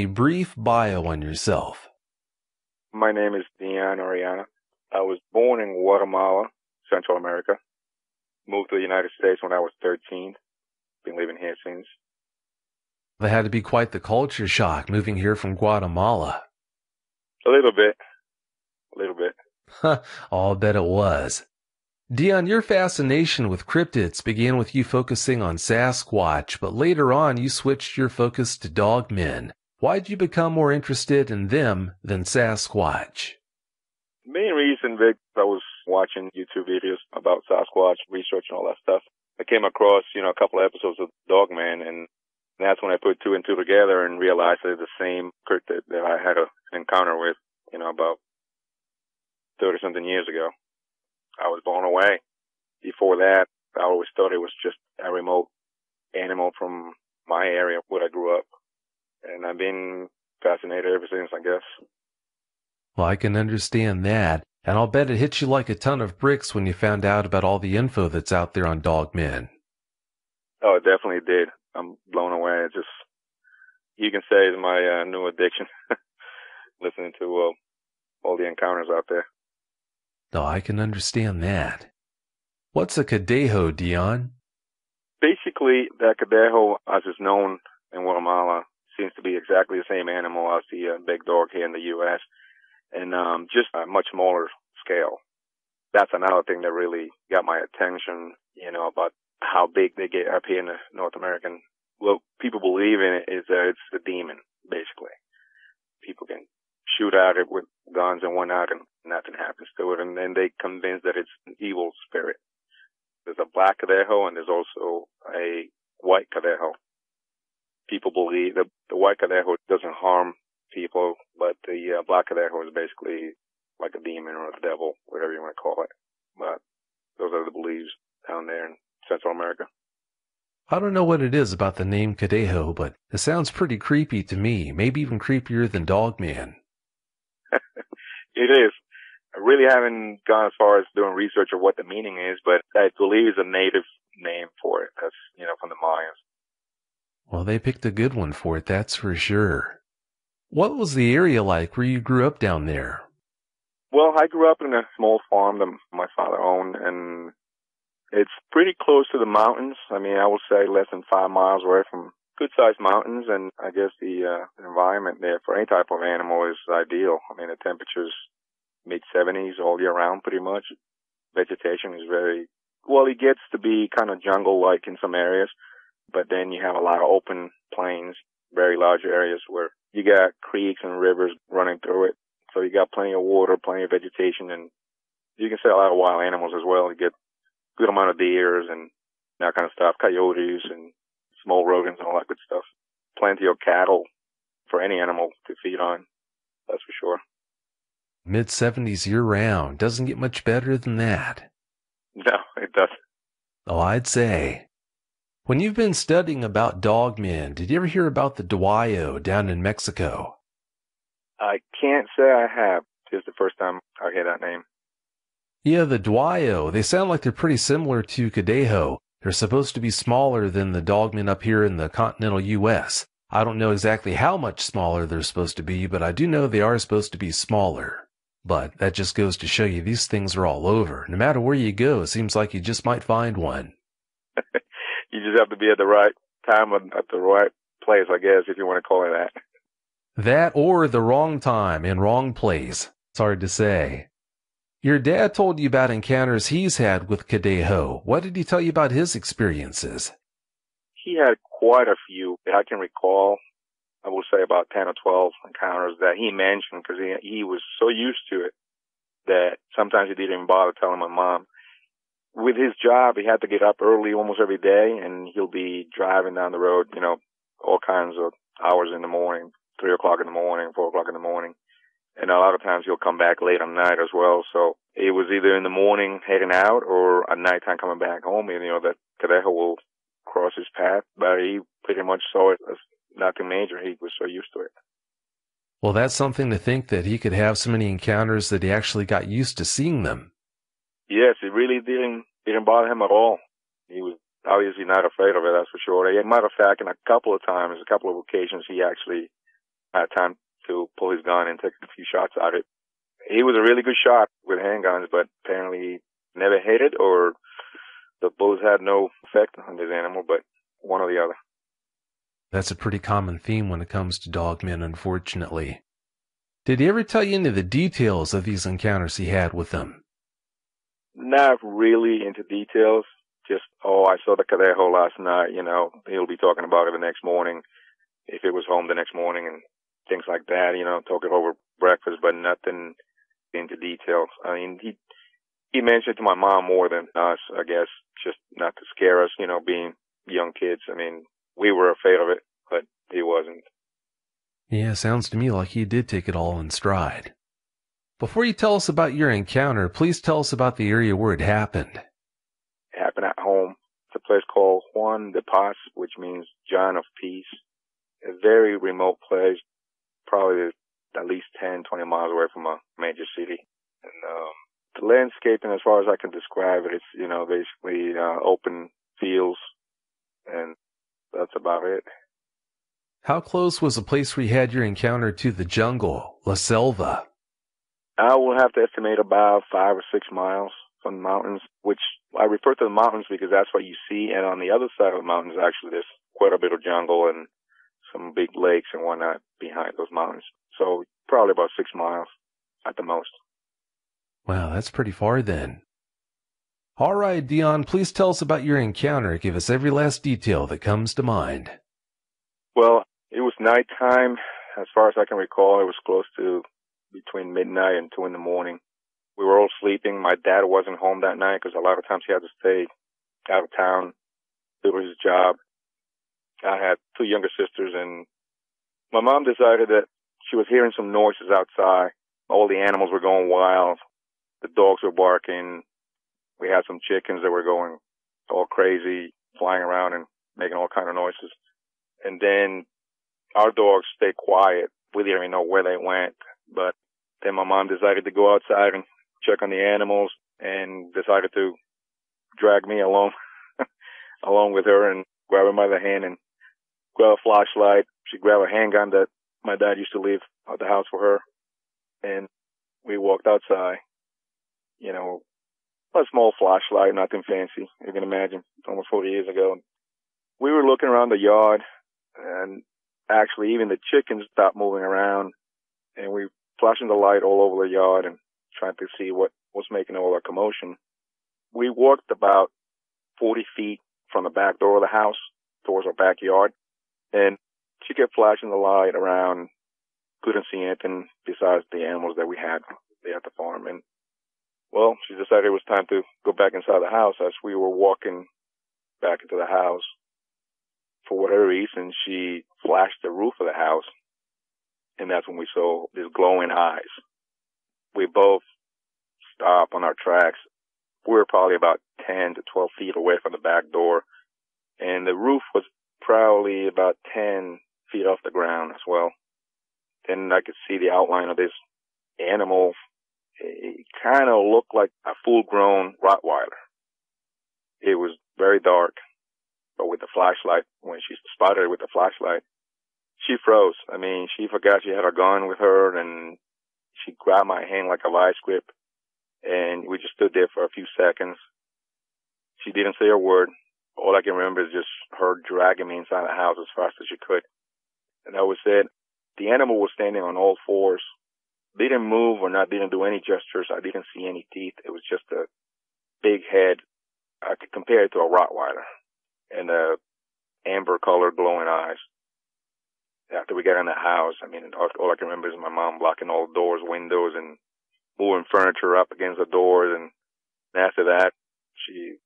a brief bio on yourself. My name is Dion Oriana. I was born in Guatemala, Central America. Moved to the United States when I was 13. Been living here since. That had to be quite the culture shock moving here from Guatemala. A little bit. A little bit. I'll bet it was. Dion, your fascination with cryptids began with you focusing on Sasquatch, but later on you switched your focus to dogmen. Why'd you become more interested in them than Sasquatch? The main reason, Vic, I was watching YouTube videos about Sasquatch, research and all that stuff. I came across, a couple of episodes of Dogman, and that's when I put two and two together and realized that the same cryptid that I had an encounter with, about 30-something years ago. I was blown away. Before that, I always thought it was just a remote animal from my area where I grew up. And I've been fascinated ever since, I guess. Well, I can understand that. And I'll bet it hit you like a ton of bricks when you found out about all the info that's out there on dogmen. Oh, it definitely did. I'm blown away. You can say it's my new addiction, listening to all the encounters out there. Oh, I can understand that. What's a Cadejo, Dion? Basically, the Cadejo, as is known in Guatemala, seems to be exactly the same animal as the big dog here in the U.S., and just a much smaller scale. That's another thing that really got my attention, about how big they get up here in the North American. What people believe in it is that it's a demon, basically. People can shoot at it with guns and whatnot, and nothing happens to it, and then they convince that it's an evil spirit. There's a black Cadejo, and there's also a white Cadejo. People believe that the white Cadejo doesn't harm people, but the black Cadejo is basically like a demon or a devil, whatever you want to call it. But those are the beliefs down there in Central America. I don't know what it is about the name Cadejo, but it sounds pretty creepy to me, maybe even creepier than Dogman. It is. I really haven't gone as far as doing research of what the meaning is, but I believe it's a native name for it. That's, from the Mayans. Well, they picked a good one for it, that's for sure. What was the area like where you grew up down there? Well, I grew up in a small farm that my father owned, and it's pretty close to the mountains. I would say less than 5 miles away from good-sized mountains, and I guess the environment there for any type of animal is ideal. The temperature's mid-70s all year round pretty much. Vegetation is it gets to be kind of jungle-like in some areas, but then you have a lot of open plains, very large areas where you got creeks and rivers running through it. So you got plenty of water, plenty of vegetation, and you can see a lot of wild animals as well. You get a good amount of deers and that kind of stuff, coyotes and small rodents and all that good stuff. Plenty of cattle for any animal to feed on, that's for sure. Mid-70s year-round. Doesn't get much better than that. No, it doesn't. Oh, I'd say. When you've been studying about dogmen, did you ever hear about the Duayo down in Mexico? I can't say I have. It's the first time I hear that name. Yeah, the Duayo. They sound like they're pretty similar to Cadejo. They're supposed to be smaller than the dogmen up here in the continental U.S. I don't know exactly how much smaller they're supposed to be, but I do know they are supposed to be smaller. But that just goes to show you these things are all over. No matter where you go, it seems like you just might find one. You just have to be at the right time at the right place, I guess, if you want to call it that. That or the wrong time and wrong place. It's hard to say. Your dad told you about encounters he's had with Cadejo. What did he tell you about his experiences? He had quite a few that I can recall. I will say about 10 or 12 encounters that he mentioned because he was so used to it that sometimes he didn't even bother telling my mom. With his job, he had to get up early almost every day, and he'll be driving down the road, all kinds of hours in the morning, 3 o'clock in the morning, 4 o'clock in the morning. And a lot of times he'll come back late at night as well. So it was either in the morning heading out or at nighttime coming back home. And, that Cadejo will cross his path, but he pretty much saw it as nothing major. He was so used to it. Well, that's something to think that he could have so many encounters that he actually got used to seeing them. Yes, it really didn't bother him at all. He was obviously not afraid of it, that's for sure. As a matter of fact, in a couple of occasions, he actually I had time to pull his gun and take a few shots at it. He was a really good shot with handguns, but apparently he never hit it, or the bullets had no effect on this animal, but one or the other. That's a pretty common theme when it comes to dogmen, unfortunately. Did he ever tell you any of the details of these encounters he had with them? Not really into details. Just, I saw the Cadejo last night, he'll be talking about it the next morning, if it was home the next morning, and things like that, talking over breakfast, but nothing into details. I mean, he mentioned to my mom more than us, I guess, just not to scare us, being young kids. I mean, we were afraid of it, but he wasn't. Yeah, sounds to me like he did take it all in stride. Before you tell us about your encounter, please tell us about the area where it happened. It happened at home. It's a place called Juan de Paz, which means John of Peace. A very remote place, probably at least 10, 20 miles away from a major city. And the landscaping, as far as I can describe it, it's, basically open fields, and that's about it. How close was the place where you had your encounter to the jungle, La Selva? I will have to estimate about 5 or 6 miles from the mountains, which I refer to the mountains because that's what you see. And on the other side of the mountains, actually, there's quite a bit of jungle and some big lakes and whatnot behind those mountains. So probably about 6 miles at the most. Wow, that's pretty far then. All right, Dion, please tell us about your encounter. Give us every last detail that comes to mind. Well, it was nighttime. As far as I can recall, it was close to between midnight and 2 in the morning. We were all sleeping. My dad wasn't home that night because a lot of times he had to stay out of town doing his job. I had 2 younger sisters, and my mom decided that she was hearing some noises outside. All the animals were going wild. The dogs were barking. We had some chickens that were going all crazy, flying around and making all kind of noises. And then our dogs stayed quiet. We didn't even know where they went. But then my mom decided to go outside and check on the animals and decided to drag me along with her and grab him by the hand and grab a flashlight. She grabbed a handgun that my dad used to leave at the house for her. And we walked outside, a small flashlight, nothing fancy. You can imagine, almost 40 years ago. We were looking around the yard, and actually even the chickens stopped moving around, and we flashing the light all over the yard and trying to see what was making all that commotion. We walked about 40 feet from the back door of the house towards our backyard, and she kept flashing the light around. Couldn't see anything besides the animals that we had there at the farm. And, well, she decided it was time to go back inside the house. As we were walking back into the house, for whatever reason, she flashed the roof of the house, and that's when we saw these glowing eyes. We both stopped on our tracks. We were probably about 10 to 12 feet away from the back door, and the roof was probably about 10 feet off the ground as well. Then I could see the outline of this animal. It kind of looked like a full-grown Rottweiler. It was very dark, but with the flashlight, when she spotted it with the flashlight, she froze. I mean, she forgot she had a gun with her, and she grabbed my hand like a vice grip, and we just stood there for a few seconds. She didn't say a word. All I can remember is just her dragging me inside the house as fast as she could. And that was it. The animal was standing on all fours. Didn't move or didn't do any gestures. I didn't see any teeth. It was just a big head. I could compare it to a Rottweiler. And amber-colored glowing eyes. After we got in the house, I mean, all I can remember is my mom blocking all the doors, windows, and moving furniture up against the doors. And after that, she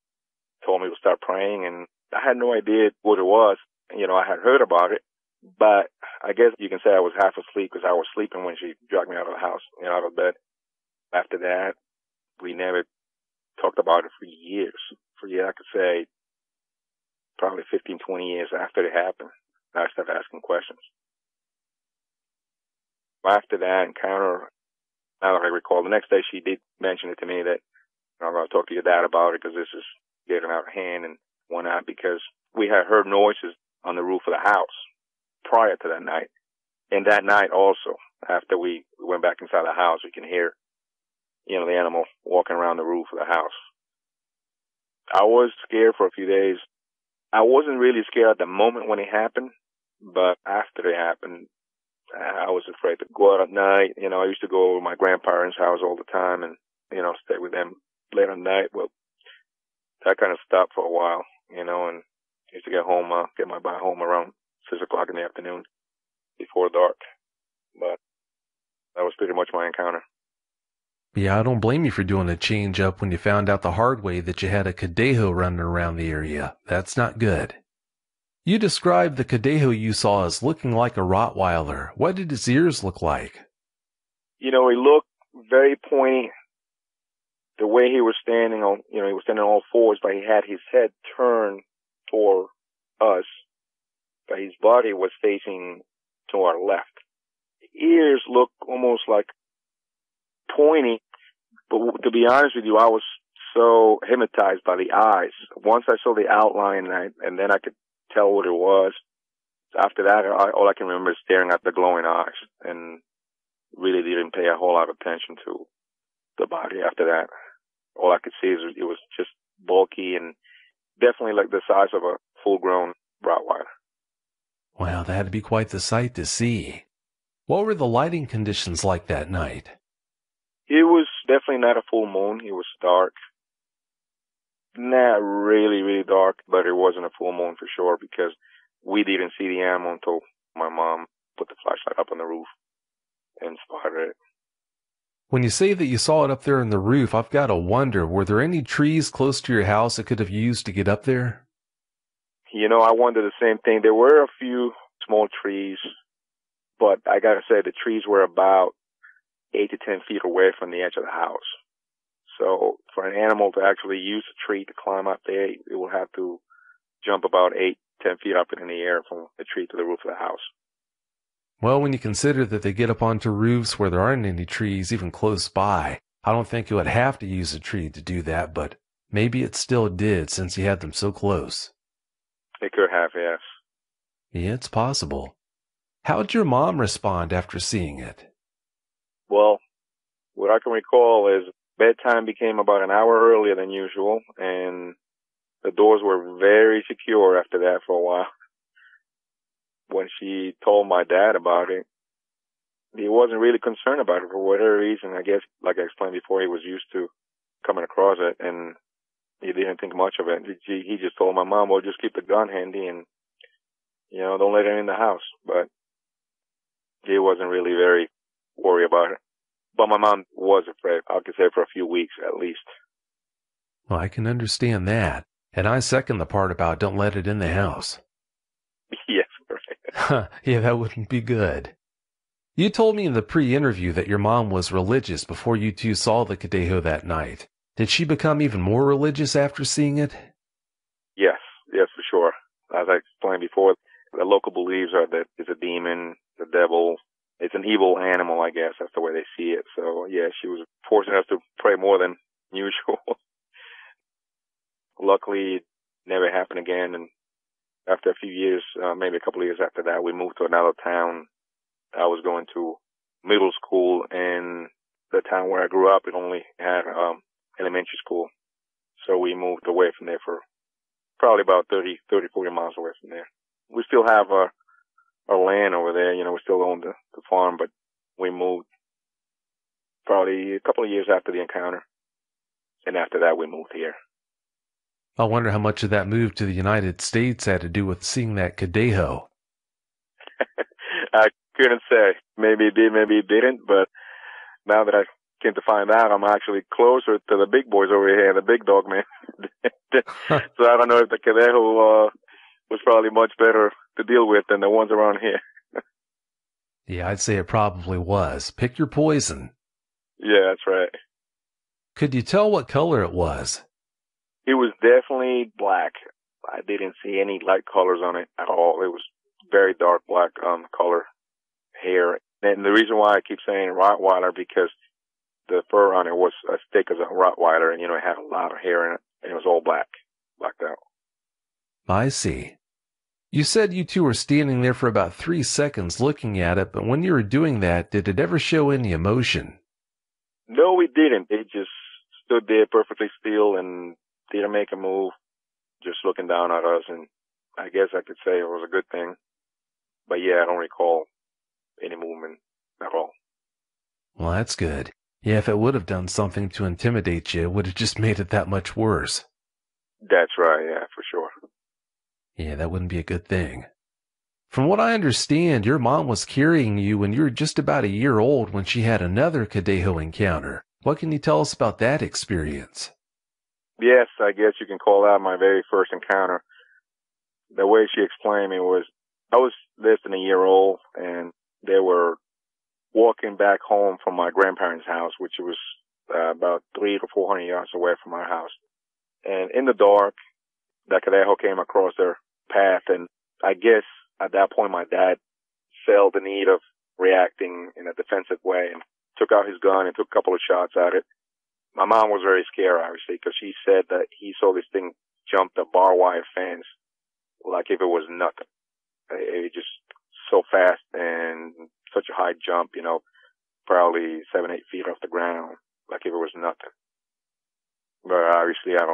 told me to start praying, and I had no idea what it was. I had heard about it, but I guess you can say I was half asleep because I was sleeping when she dragged me out of the house, out of bed. After that, we never talked about it for years. I could say probably 15, 20 years after it happened. I started asking questions. After that encounter, now that I recall, the next day she did mention it to me that I'm going to talk to your dad about it because this is getting out of hand and whatnot, because we had heard noises on the roof of the house prior to that night. And that night also, after we went back inside the house, we can hear, the animal walking around the roof of the house. I was scared for a few days. I wasn't really scared at the moment when it happened, but after it happened, I was afraid to go out at night. I used to go over to my grandparents' house all the time and, stay with them late at night. Well, that kind of stopped for a while, and I used to get my bike home around 6 o'clock in the afternoon before dark. But that was pretty much my encounter. Yeah, I don't blame you for doing a change up when you found out the hard way that you had a Cadejo running around the area. That's not good. You described the Cadejo you saw as looking like a Rottweiler. What did its ears look like? He looked very pointy. The way he was standing he was standing on all fours, but he had his head turned toward us, but his body was facing to our left. The ears looked almost like pointy, but to be honest with you, I was so hypnotized by the eyes. Once I saw the outline, and then I could tell what it was. After that, all I can remember is staring at the glowing eyes, and really didn't pay a whole lot of attention to the body after that. All I could see is it was just bulky and definitely like the size of a full-grown Rottweiler. Wow, that had to be quite the sight to see. What were the lighting conditions like that night? It was definitely not a full moon. It was dark. Not really, really dark, but it wasn't a full moon for sure because we didn't see the animal until my mom put the flashlight up on the roof and spotted it. When you say that you saw it up there on the roof, I've got to wonder, were there any trees close to your house that could have used to get up there? I wonder the same thing. There were a few small trees, but I got to say the trees were about 8 to 10 feet away from the edge of the house. So for an animal to actually use a tree to climb up there, it will have to jump about 8, 10 feet up in the air from the tree to the roof of the house. Well, when you consider that they get up onto roofs where there aren't any trees even close by, I don't think it would have to use a tree to do that, but maybe it still did since you had them so close. It could have, yes. Yeah, it's possible. How'd your mom respond after seeing it? Well, what I can recall is bedtime became about an hour earlier than usual, and the doors were very secure after that for a while. When she told my dad about it, he wasn't really concerned about it for whatever reason. I guess, like I explained before, he was used to coming across it, and he didn't think much of it. He just told my mom, well, just keep the gun handy and, don't let it in the house. But he wasn't really very worried about it. But my mom was afraid, I could say, for a few weeks at least. Well, I can understand that. And I second the part about don't let it in the house. Yes, right. Yeah, that wouldn't be good. You told me in the pre-interview that your mom was religious before you two saw the Cadejo that night. Did she become even more religious after seeing it? Yes, for sure. As I explained before, the local beliefs are that it's a demon, the devil. It's an evil animal, I guess. That's the way they see it. So, yeah, she was forcing us to pray more than usual. Luckily, it never happened again. And after a few years, maybe a couple of years after that, we moved to another town. I was going to middle school, and the town where I grew up, it only had elementary school. So we moved away from there for probably about 40 miles away from there. We still have our land over there. We still own the farm, but we moved probably a couple of years after the encounter. And after that, we moved here. I wonder how much of that move to the United States had to do with seeing that Cadejo. I couldn't say. Maybe it did, maybe it didn't, but now that I came to find out, I'm actually closer to the big boys over here, the big dog man. So I don't know if the Cadejo was probably much better to deal with than the ones around here. Yeah, I'd say it probably was. Pick your poison. Yeah, that's right. Could you tell what color it was? It was definitely black. I didn't see any light colors on it at all. It was very dark black color hair. And the reason why I keep saying Rottweiler, because the fur on it was as thick as a Rottweiler, and, it had a lot of hair in it, and it was all blacked out. I see. You said you two were standing there for about 3 seconds looking at it, but when you were doing that, did it ever show any emotion? No, we didn't. It just stood there perfectly still and didn't make a move, just looking down at us. And I guess I could say it was a good thing. But yeah, I don't recall any movement at all. Well, that's good. Yeah, if it would have done something to intimidate you, it would have just made it that much worse. That's right, yeah, for sure. Yeah, that wouldn't be a good thing. From what I understand, your mom was carrying you when you were just about a year old when she had another Cadejo encounter. What can you tell us about that experience? Yes, I guess you can call that my very first encounter. The way she explained me was, I was less than a year old, and they were walking back home from my grandparents' house, which was about 300 to 400 yards away from our house. And in the dark, the Cadejo came across their path, and I guess at that point my dad felt the need of reacting in a defensive way and took out his gun and took a couple of shots at it. My mom was very scared, obviously, because she said that he saw this thing jump the barbed wire fence like if it was nothing. It just so fast and such a high jump, probably 7, 8 feet off the ground, like if it was nothing. But obviously I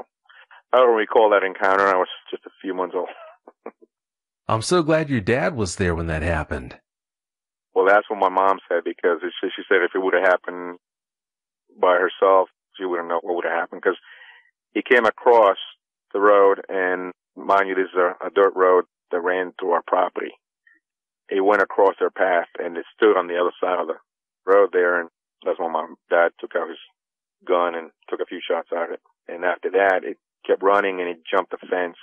don't recall that encounter. I was just a few months old. I'm so glad your dad was there when that happened. Well, that's what my mom said, because she said if it would have happened by herself, she wouldn't know what would have happened, because he came across the road, and mind you, this is a dirt road that ran through our property. He went across their path, and it stood on the other side of the road there, and that's when my dad took out his gun and took a few shots at it. And after that, it kept running, and it jumped the fence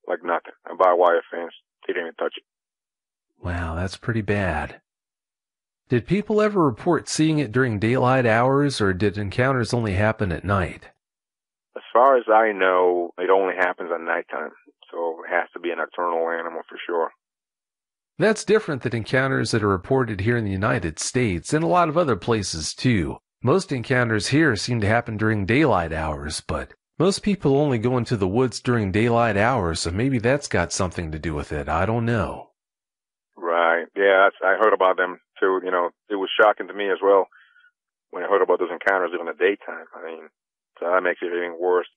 like nothing, a barbed wire fence. He didn't even touch it. Wow, that's pretty bad. Did people ever report seeing it during daylight hours, or did encounters only happen at night? As far as I know, it only happens at nighttime, so it has to be a nocturnal animal for sure. That's different than encounters that are reported here in the United States and a lot of other places too. Most encounters here seem to happen during daylight hours, but most people only go into the woods during daylight hours, so maybe that's got something to do with it. I don't know. Right. Yeah, I heard about them too. It was shocking to me as well when I heard about those encounters during the daytime. So that makes it even worse.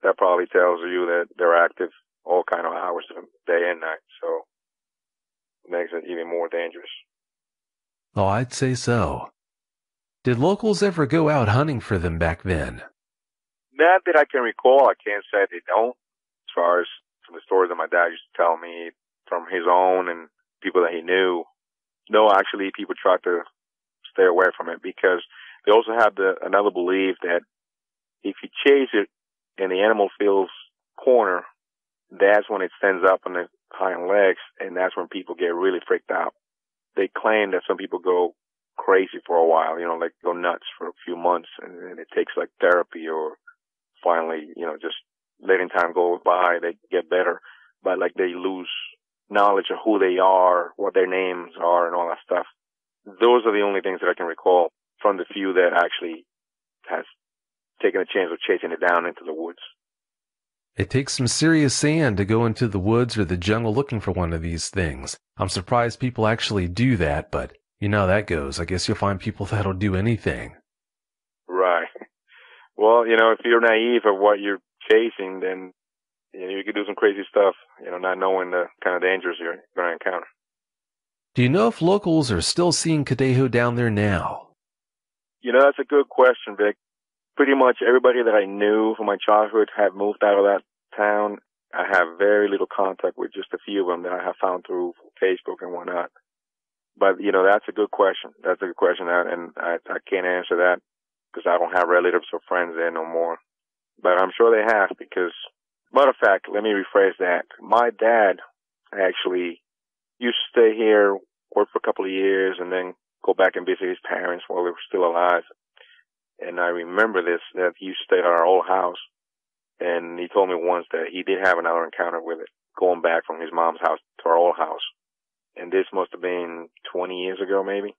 That probably tells you that they're active all kind of hours of the day and night. So it makes it even more dangerous. Oh, I'd say so. Did locals ever go out hunting for them back then? Not that I can recall. I can't say they don't. As far as from the stories that my dad used to tell me from his own and people that he knew. No, actually, people try to stay away from it, because they also have another belief that if you chase it and the animal feels corner, that's when it stands up on the hind legs, and that's when people get really freaked out. They claim that some people go crazy for a while, like go nuts for a few months, and it takes like therapy or finally, just letting time go by, they get better. But like they lose knowledge of who they are, what their names are, and all that stuff. Those are the only things that I can recall from the few that actually has taken a chance of chasing it down into the woods. It takes some serious sand to go into the woods or the jungle looking for one of these things. I'm surprised people actually do that, but you know how that goes. I guess you'll find people that'll do anything. Right. Well, if you're naive of what you're chasing, then you could do some crazy stuff, not knowing the kind of dangers you're going to encounter. Do you know if locals are still seeing Cadejo down there now? That's a good question, Vic. Pretty much everybody that I knew from my childhood have moved out of that town. I have very little contact with just a few of them that I have found through Facebook and whatnot. But, that's a good question. That's a good question, and I can't answer that because I don't have relatives or friends there no more. But I'm sure they have, because, matter of fact, let me rephrase that. My dad actually used to stay here, work for a couple of years, and then go back and visit his parents while they were still alive. And I remember this, that he used to stay at our old house. And he told me once that he did have another encounter with it, going back from his mom's house to our old house. And this must have been 20 years ago, maybe.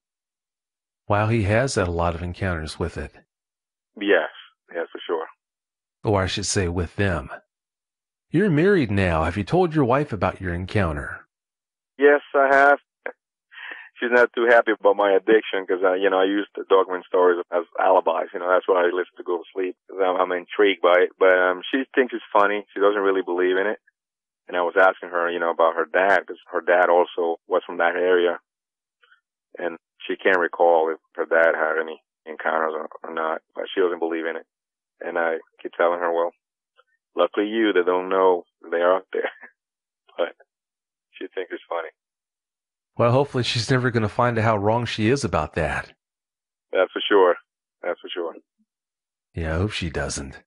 Wow, he has had a lot of encounters with it. Yes, for sure. Or I should say with them. You're married now. Have you told your wife about your encounter? Yes, I have. She's not too happy about my addiction because, I use the Dogman stories as alibis. That's what I listen to go to sleep. I'm intrigued by it. But she thinks it's funny. She doesn't really believe in it. And I was asking her, about her dad because her dad also was from that area. And she can't recall if her dad had any encounters or not. But she doesn't believe in it. And I keep telling her, well, luckily they don't know they're out there. But she thinks it's funny. Well, hopefully she's never going to find out how wrong she is about that. That's for sure. That's for sure. Yeah, I hope she doesn't.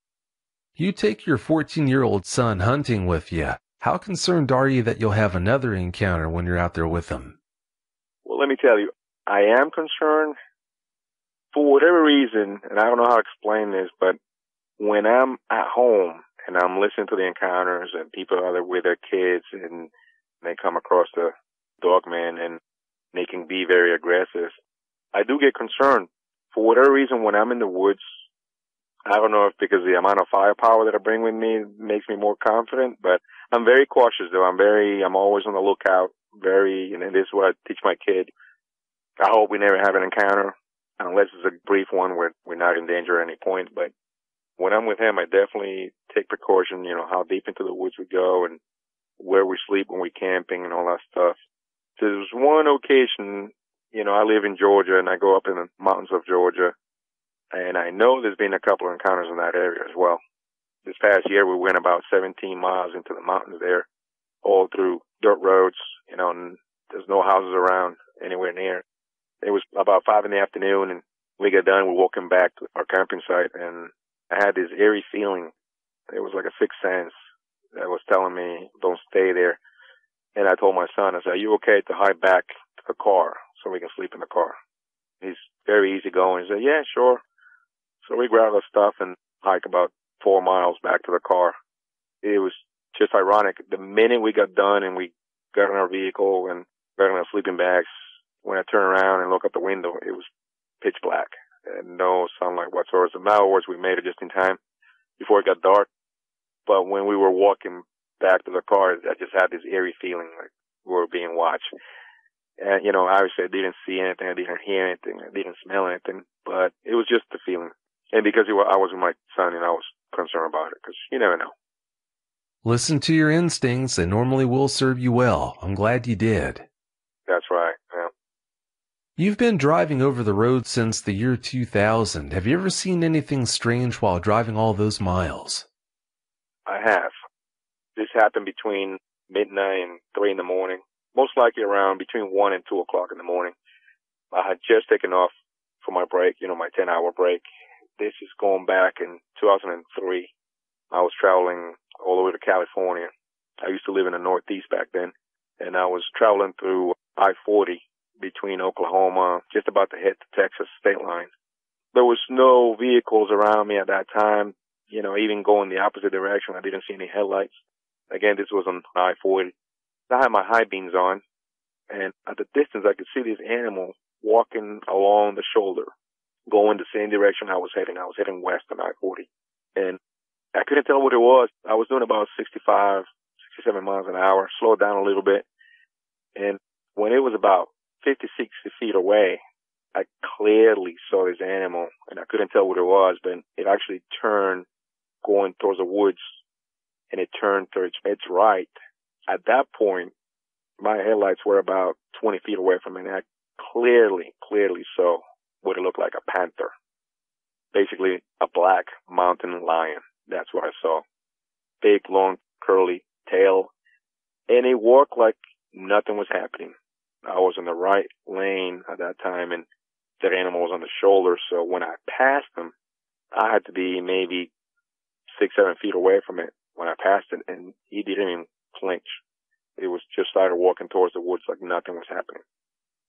You take your 14-year-old son hunting with you. How concerned are you that you'll have another encounter when you're out there with him? Well, let me tell you, I am concerned for whatever reason, and I don't know how to explain this, but when I'm at home and I'm listening to the encounters and people are there with their kids and they come across the dogman and they can be very aggressive, I do get concerned. For whatever reason, when I'm in the woods, I don't know if because the amount of firepower that I bring with me makes me more confident, but I'm very cautious though. I'm always on the lookout, and this is what I teach my kid. I hope we never have an encounter, unless it's a brief one where we're not in danger at any point, but when I'm with him, I definitely take precaution, how deep into the woods we go and where we sleep when we're camping and all that stuff. So there was one occasion, I live in Georgia and I go up in the mountains of Georgia, and I know there's been a couple of encounters in that area as well. This past year we went about 17 miles into the mountains there, all through dirt roads, and there's no houses around anywhere near. It was about 5 p.m. and we got done. We're walking back to our camping site, and I had this eerie feeling. It was like a sixth sense that was telling me, don't stay there. And I told my son, I said, are you okay to hike back to the car so we can sleep in the car? He's very easygoing. He said, yeah, sure. So we grabbed our stuff and hiked about 4 miles back to the car. It was just ironic. The minute we got done and we got in our vehicle and got in our sleeping bags, when I turned around and looked out the window, it was pitch black and no sunlight whatsoever. So now, of course, we made it just in time before it got dark. But when we were walking back to the car, I just had this eerie feeling like we were being watched. And, obviously I didn't see anything, I didn't hear anything, I didn't smell anything, but it was just the feeling. And because I was with my son, and I was concerned about it, because you never know. Listen to your instincts. They normally will serve you well. I'm glad you did. That's right, yeah. You've been driving over the road since the year 2000. Have you ever seen anything strange while driving all those miles? I have. This happened between midnight and 3 in the morning, most likely around between 1 and 2 o'clock in the morning. I had just taken off for my break, my 10-hour break. This is going back in 2003. I was traveling all the way to California. I used to live in the Northeast back then, and I was traveling through I-40 between Oklahoma, just about to hit the Texas state line. There was no vehicles around me at that time, even going the opposite direction. I didn't see any headlights. Again, this was on I-40. I had my high beams on, and at the distance, I could see this animal walking along the shoulder, going the same direction I was heading. I was heading west on I-40. And I couldn't tell what it was. I was doing about 65, 67 miles an hour, slowed down a little bit. And when it was about 50, 60 feet away, I clearly saw this animal, and I couldn't tell what it was, but it actually turned going towards the woods, and it turned to its right. At that point, my headlights were about 20 feet away from it, and I clearly saw what it looked like, a panther. Basically, a black mountain lion. That's what I saw. Big, long, curly tail. And it walked like nothing was happening. I was in the right lane at that time, and that animal was on the shoulder. So when I passed him, I had to be maybe 6, 7 feet away from it when I passed it, and he didn't even flinch. It was just started walking towards the woods like nothing was happening.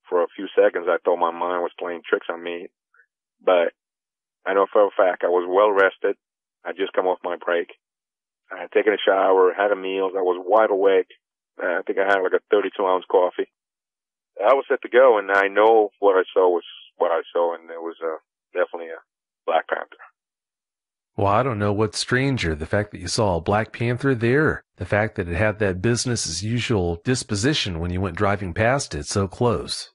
For a few seconds, I thought my mind was playing tricks on me, but I know for a fact I was well rested. I just come off my break. I had taken a shower, had a meal. I was wide awake. I think I had like a 32-ounce coffee. I was set to go, and I know what I saw was what I saw, and it was definitely a Black Panther. Well, Well, I don't know what's stranger, the fact that you saw a black panther there, or the fact that it had that business as usual disposition when you went driving past it so close.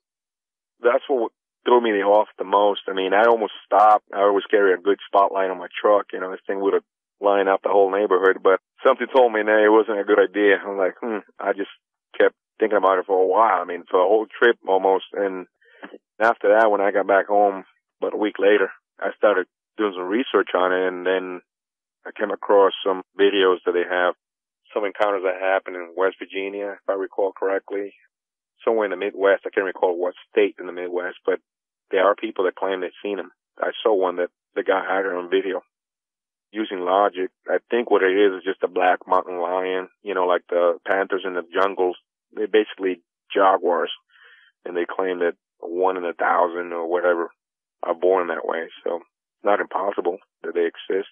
That's what threw me off the most. I mean, I almost stopped. I always carry a good spotlight on my truck. You know, this thing would have lined up the whole neighborhood, but something told me, no, it wasn't a good idea. I'm like, I just kept thinking about it for a while. I mean, for a whole trip almost. And after that, when I got back home about a week later, I started doing some research on it, and then I came across some videos that they have, some encounters that happened in West Virginia, if I recall correctly, somewhere in the Midwest. I can't recall what state in the Midwest, but there are people that claim they've seen him. I saw one that the guy had it on video. Using logic, I think what it is just a black mountain lion, you know, like the panthers in the jungles. They're basically jaguars, and they claim that 1 in 1,000 or whatever are born that way. So it's not impossible that they exist.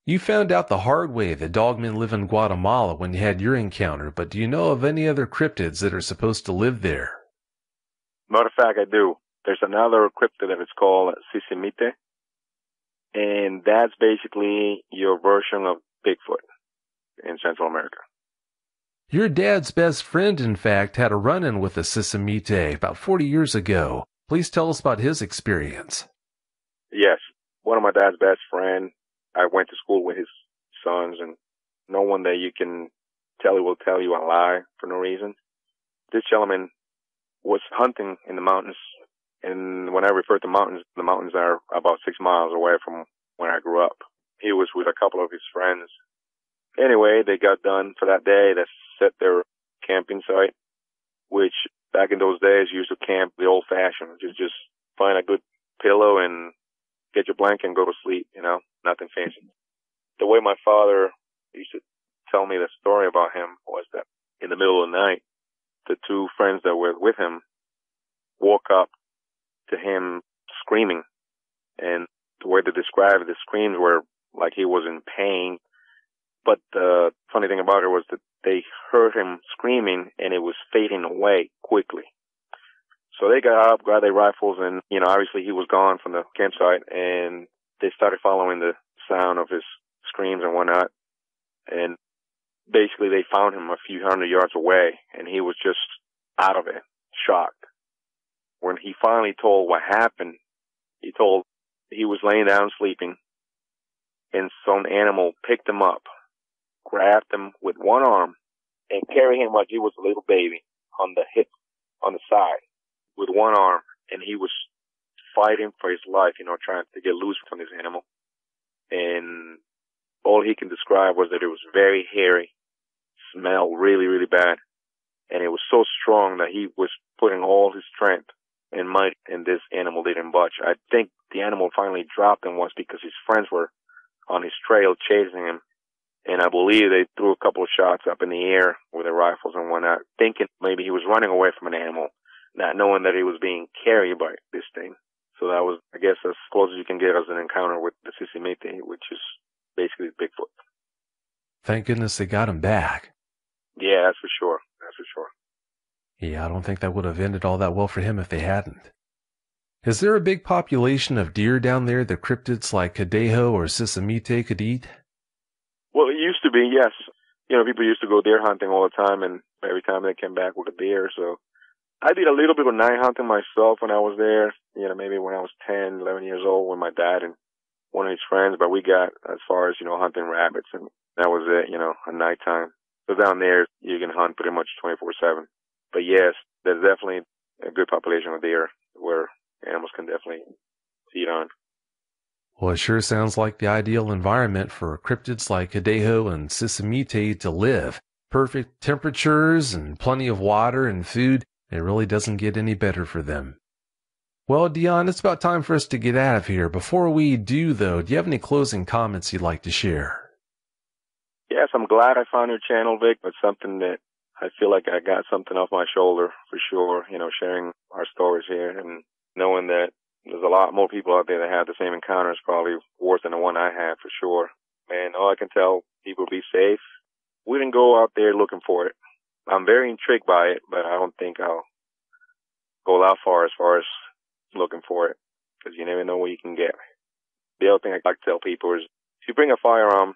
You found out the hard way that dogmen live in Guatemala when you had your encounter, but do you know of any other cryptids that are supposed to live there? Matter of fact, I do. There's another cryptid that is called Sisimite, and that's basically your version of Bigfoot in Central America. Your dad's best friend, in fact, had a run-in with a Sisimite about 40 years ago. Please tell us about his experience. Yes. One of my dad's best friends, I went to school with his sons, and no one that you can tell will tell you a lie for no reason. This gentleman was hunting in the mountains, and when I refer to mountains, the mountains are about 6 miles away from where I grew up. He was with a couple of his friends. Anyway, they got done for that day. They set their camping site, which back in those days you used to camp the old-fashioned. Just find a good pillow and get your blanket and go to sleep, you know, nothing fancy. The way my father used to tell me the story about him was that in the middle of the night, the two friends that were with him woke up to him screaming. And the way they described it, the screams were like he was in pain. But the funny thing about it was that they heard him screaming and it was fading away quickly. So they got up, got their rifles, and, you know, obviously he was gone from the campsite, and they started following the sound of his screams and whatnot. And basically they found him a few hundred yards away, and he was just out of it, shocked. When he finally told what happened, he told he was laying down sleeping, and some animal picked him up, grabbed him with one arm, and carried him like he was a little baby on the hip, on the side, with one arm, and he was fighting for his life, you know, trying to get loose from this animal. And all he can describe was that it was very hairy, smelled really, really bad, and it was so strong that he was putting all his strength and might, and this animal didn't budge. I think the animal finally dropped him once because his friends were on his trail chasing him, and I believe they threw a couple of shots up in the air with their rifles and whatnot, thinking maybe he was running away from an animal, not knowing that he was being carried by this thing. So that was, I guess, as close as you can get as an encounter with the Sisimite, which is basically Bigfoot. Thank goodness they got him back. Yeah, that's for sure. That's for sure. Yeah, I don't think that would have ended all that well for him if they hadn't. Is there a big population of deer down there that cryptids like Cadejo or Sisimite could eat? Well, it used to be, yes. You know, people used to go deer hunting all the time, and every time they came back with a deer. So I did a little bit of night hunting myself when I was there, you know, maybe when I was 10, 11 years old with my dad and one of his friends, but we got as far as, you know, hunting rabbits, and that was it, you know, at nighttime. So down there, you can hunt pretty much 24/7. But yes, there's definitely a good population of deer where animals can definitely feed on. Well, it sure sounds like the ideal environment for cryptids like Cadejo and Sisimite to live. Perfect temperatures and plenty of water and food. It really doesn't get any better for them. Well, Dion, it's about time for us to get out of here. Before we do, though, do you have any closing comments you'd like to share? Yes, I'm glad I found your channel, Vic. It's something that I feel like I got something off my shoulder for sure, you know, sharing our stories here and knowing that there's a lot more people out there that have the same encounters, probably worse than the one I had for sure. And all I can tell people, be safe. We didn't go out there looking for it. I'm very intrigued by it, but I don't think I'll go that far as looking for it, because you never know what you can get. The other thing I'd like to tell people is you bring a firearm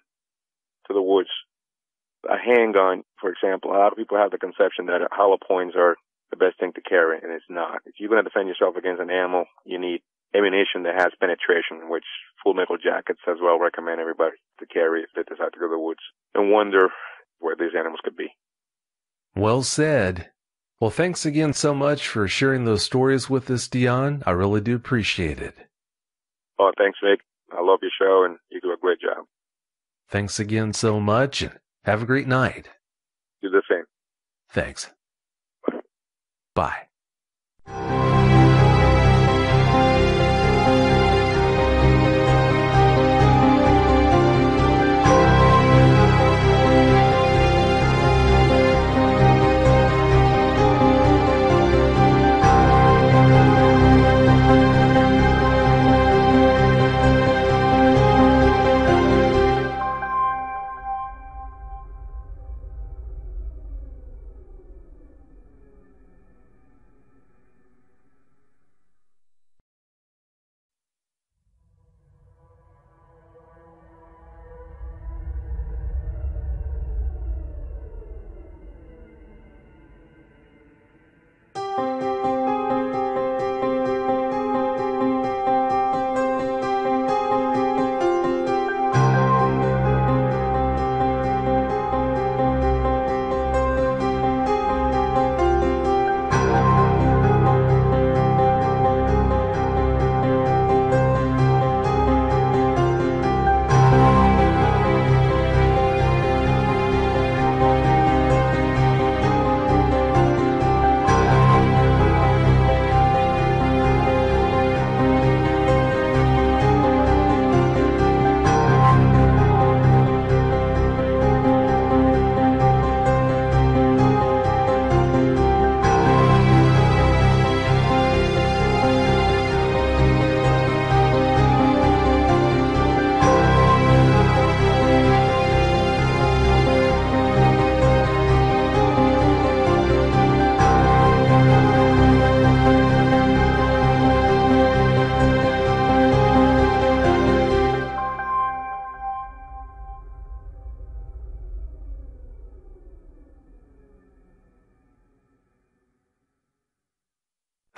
to the woods, a handgun, for example, a lot of people have the conception that hollow points are the best thing to carry, and it's not. If you're going to defend yourself against an animal, you need ammunition that has penetration, which Full Metal Jackets as well recommend everybody to carry if they decide to go to the woods and wonder where these animals could be. Well said. Well, thanks again so much for sharing those stories with us, Dion. I really do appreciate it. Oh, thanks, Vic. I love your show, and you do a great job. Thanks again so much, and have a great night. Do the same. Thanks. Bye.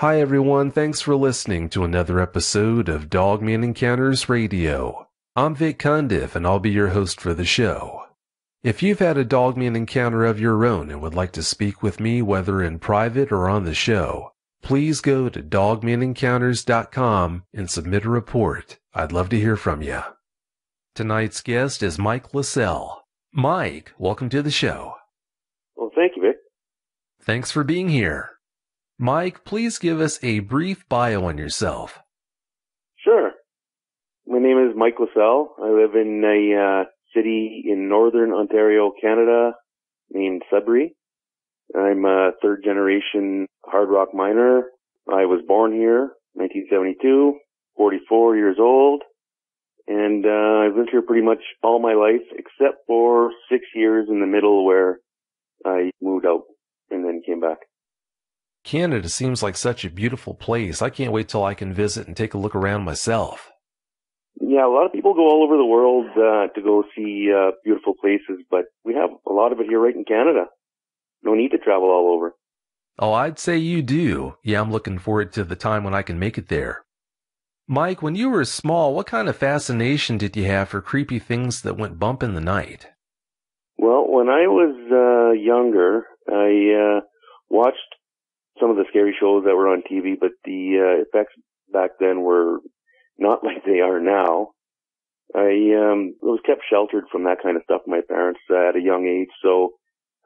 Hi everyone, thanks for listening to another episode of Dogman Encounters Radio. I'm Vic Cundiff and I'll be your host for the show. If you've had a Dogman encounter of your own and would like to speak with me whether in private or on the show, please go to dogmanencounters.com and submit a report. I'd love to hear from you. Tonight's guest is Mike Lassell. Mike, welcome to the show. Well, thank you, Vic. Thanks for being here. Mike, please give us a brief bio on yourself. Sure. My name is Mike Lassell. I live in a city in northern Ontario, Canada, named Sudbury. I'm a third-generation hard rock miner. I was born here, 1972, 44 years old, and I've lived here pretty much all my life, except for 6 years in the middle where I moved out and then came back. Canada seems like such a beautiful place. I can't wait till I can visit and take a look around myself. Yeah, a lot of people go all over the world to go see beautiful places, but we have a lot of it here right in Canada. No need to travel all over. Oh, I'd say you do. Yeah, I'm looking forward to the time when I can make it there. Mike, when you were small, what kind of fascination did you have for creepy things that went bump in the night? Well, when I was younger, I watched some of the scary shows that were on TV, but the effects back then were not like they are now. I was kept sheltered from that kind of stuff by my parents at a young age, so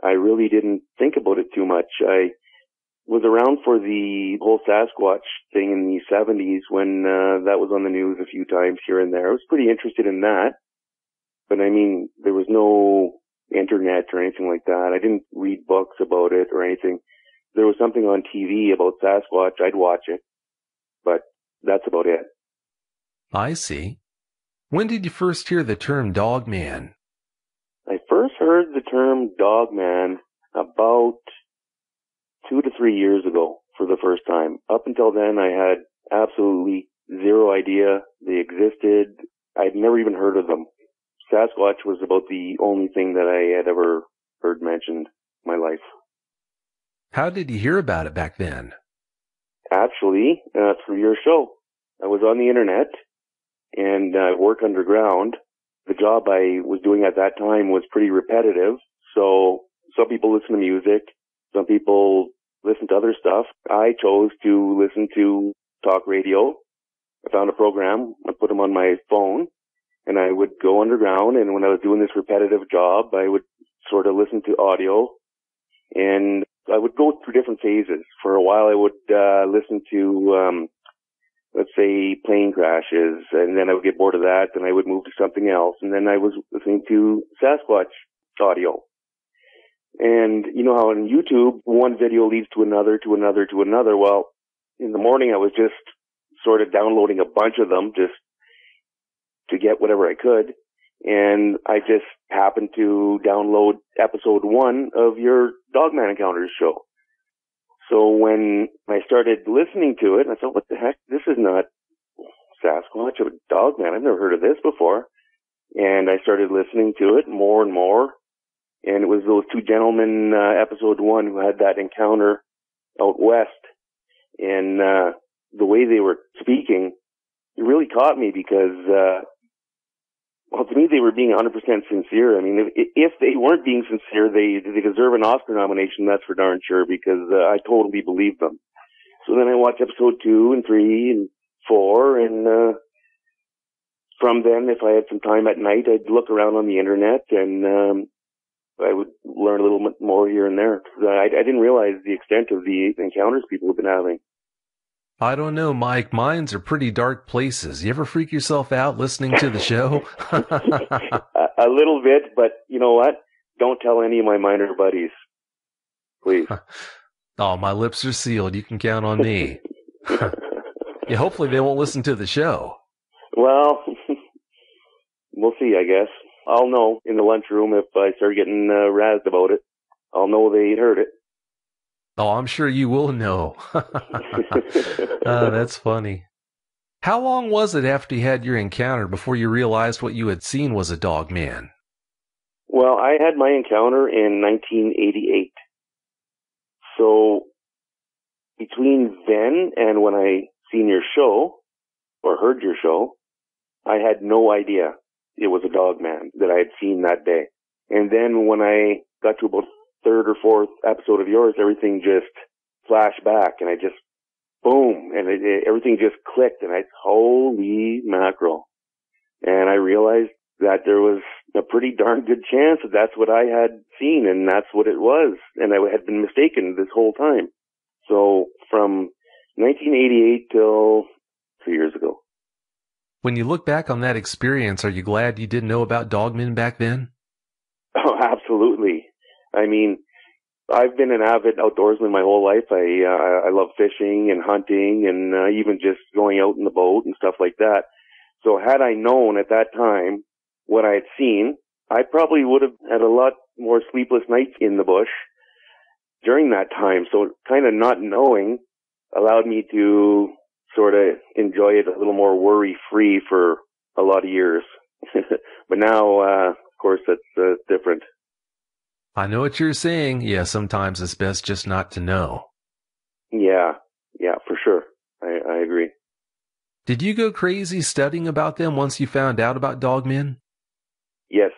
I really didn't think about it too much. I was around for the whole Sasquatch thing in the 70s when that was on the news a few times here and there. I was pretty interested in that, but I mean, there was no internet or anything like that. I didn't read books about it or anything. There was something on TV about Sasquatch, I'd watch it, but that's about it. I see. When did you first hear the term Dogman? I first heard the term Dogman about 2 to 3 years ago for the first time. Up until then, I had absolutely zero idea they existed. I'd never even heard of them. Sasquatch was about the only thing that I had ever heard mentioned in my life. How did you hear about it back then? Actually, through your show. I was on the internet, and I work underground. The job I was doing at that time was pretty repetitive, so some people listen to music, some people listen to other stuff. I chose to listen to talk radio. I found a program, I put them on my phone, and I would go underground, and when I was doing this repetitive job, I would sort of listen to audio, and I would go through different phases. For a while, I would listen to, let's say, plane crashes, and then I would get bored of that, and I would move to something else, and then I was listening to Sasquatch audio. And you know how on YouTube, one video leads to another, to another, to another. Well, in the morning, I was just sort of downloading a bunch of them just to get whatever I could. And I just happened to download episode 1 of your Dogman Encounters show. So when I started listening to it, I thought, what the heck? This is not Sasquatch, a Dogman. I've never heard of this before. And I started listening to it more and more. And it was those two gentlemen, episode 1, who had that encounter out west. And the way they were speaking, it really caught me because, well, to me, they were being 100% sincere. I mean, if they weren't being sincere, they deserve an Oscar nomination, that's for darn sure, because I totally believed them. So then I watched episode 2 and 3 and 4, and from then, if I had some time at night, I'd look around on the internet, and I would learn a little bit more here and there. I didn't realize the extent of the encounters people have been having. I don't know, Mike. Mines are pretty dark places. You ever freak yourself out listening to the show? A little bit, but you know what? Don't tell any of my miner buddies. Please. Oh, my lips are sealed. You can count on me. Yeah, hopefully they won't listen to the show. Well, we'll see, I guess. I'll know in the lunchroom if I start getting razzed about it. I'll know they heard it. Oh, I'm sure you will know. That's funny. How long was it after you had your encounter before you realized what you had seen was a dog man? Well, I had my encounter in 1988. So between then and when I seen your show, or heard your show, I had no idea it was a dog man that I had seen that day. And then when I got to about third or fourth episode of yours, everything just flashed back, and I just, boom, and everything just clicked, and holy mackerel. And I realized that there was a pretty darn good chance that that's what I had seen, and that's what it was, and I had been mistaken this whole time. So from 1988 till 3 years ago. When you look back on that experience, are you glad you didn't know about dogmen back then? Oh, absolutely. I mean, I've been an avid outdoorsman my whole life. I love fishing and hunting and even just going out in the boat and stuff like that. So had I known at that time what I had seen, I probably would have had a lot more sleepless nights in the bush during that time. So kind of not knowing allowed me to sort of enjoy it a little more worry-free for a lot of years. But now, of course, that's different. I know what you're saying. Yeah, sometimes it's best just not to know. Yeah, for sure. I agree. Did you go crazy studying about them once you found out about dogmen? Yes,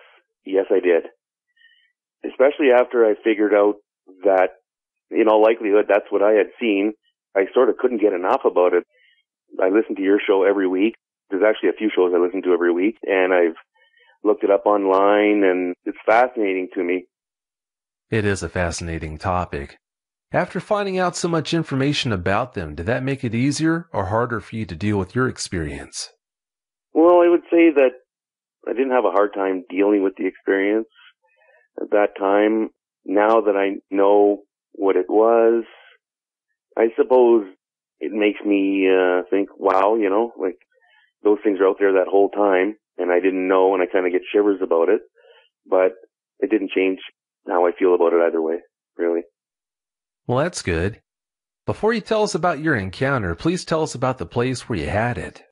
I did. Especially after I figured out that, in all likelihood, that's what I had seen. I sort of couldn't get enough about it. I listen to your show every week. There's actually a few shows I listen to every week, and I've looked it up online, and it's fascinating to me. It is a fascinating topic. After finding out so much information about them, did that make it easier or harder for you to deal with your experience? Well, I would say that I didn't have a hard time dealing with the experience at that time. Now that I know what it was, I suppose it makes me think, wow, like those things are out there that whole time, and I didn't know, and I kind of get shivers about it. But it didn't change how I feel about it either way, really. Well, that's good. Before you tell us about your encounter, please tell us about the place where you had it.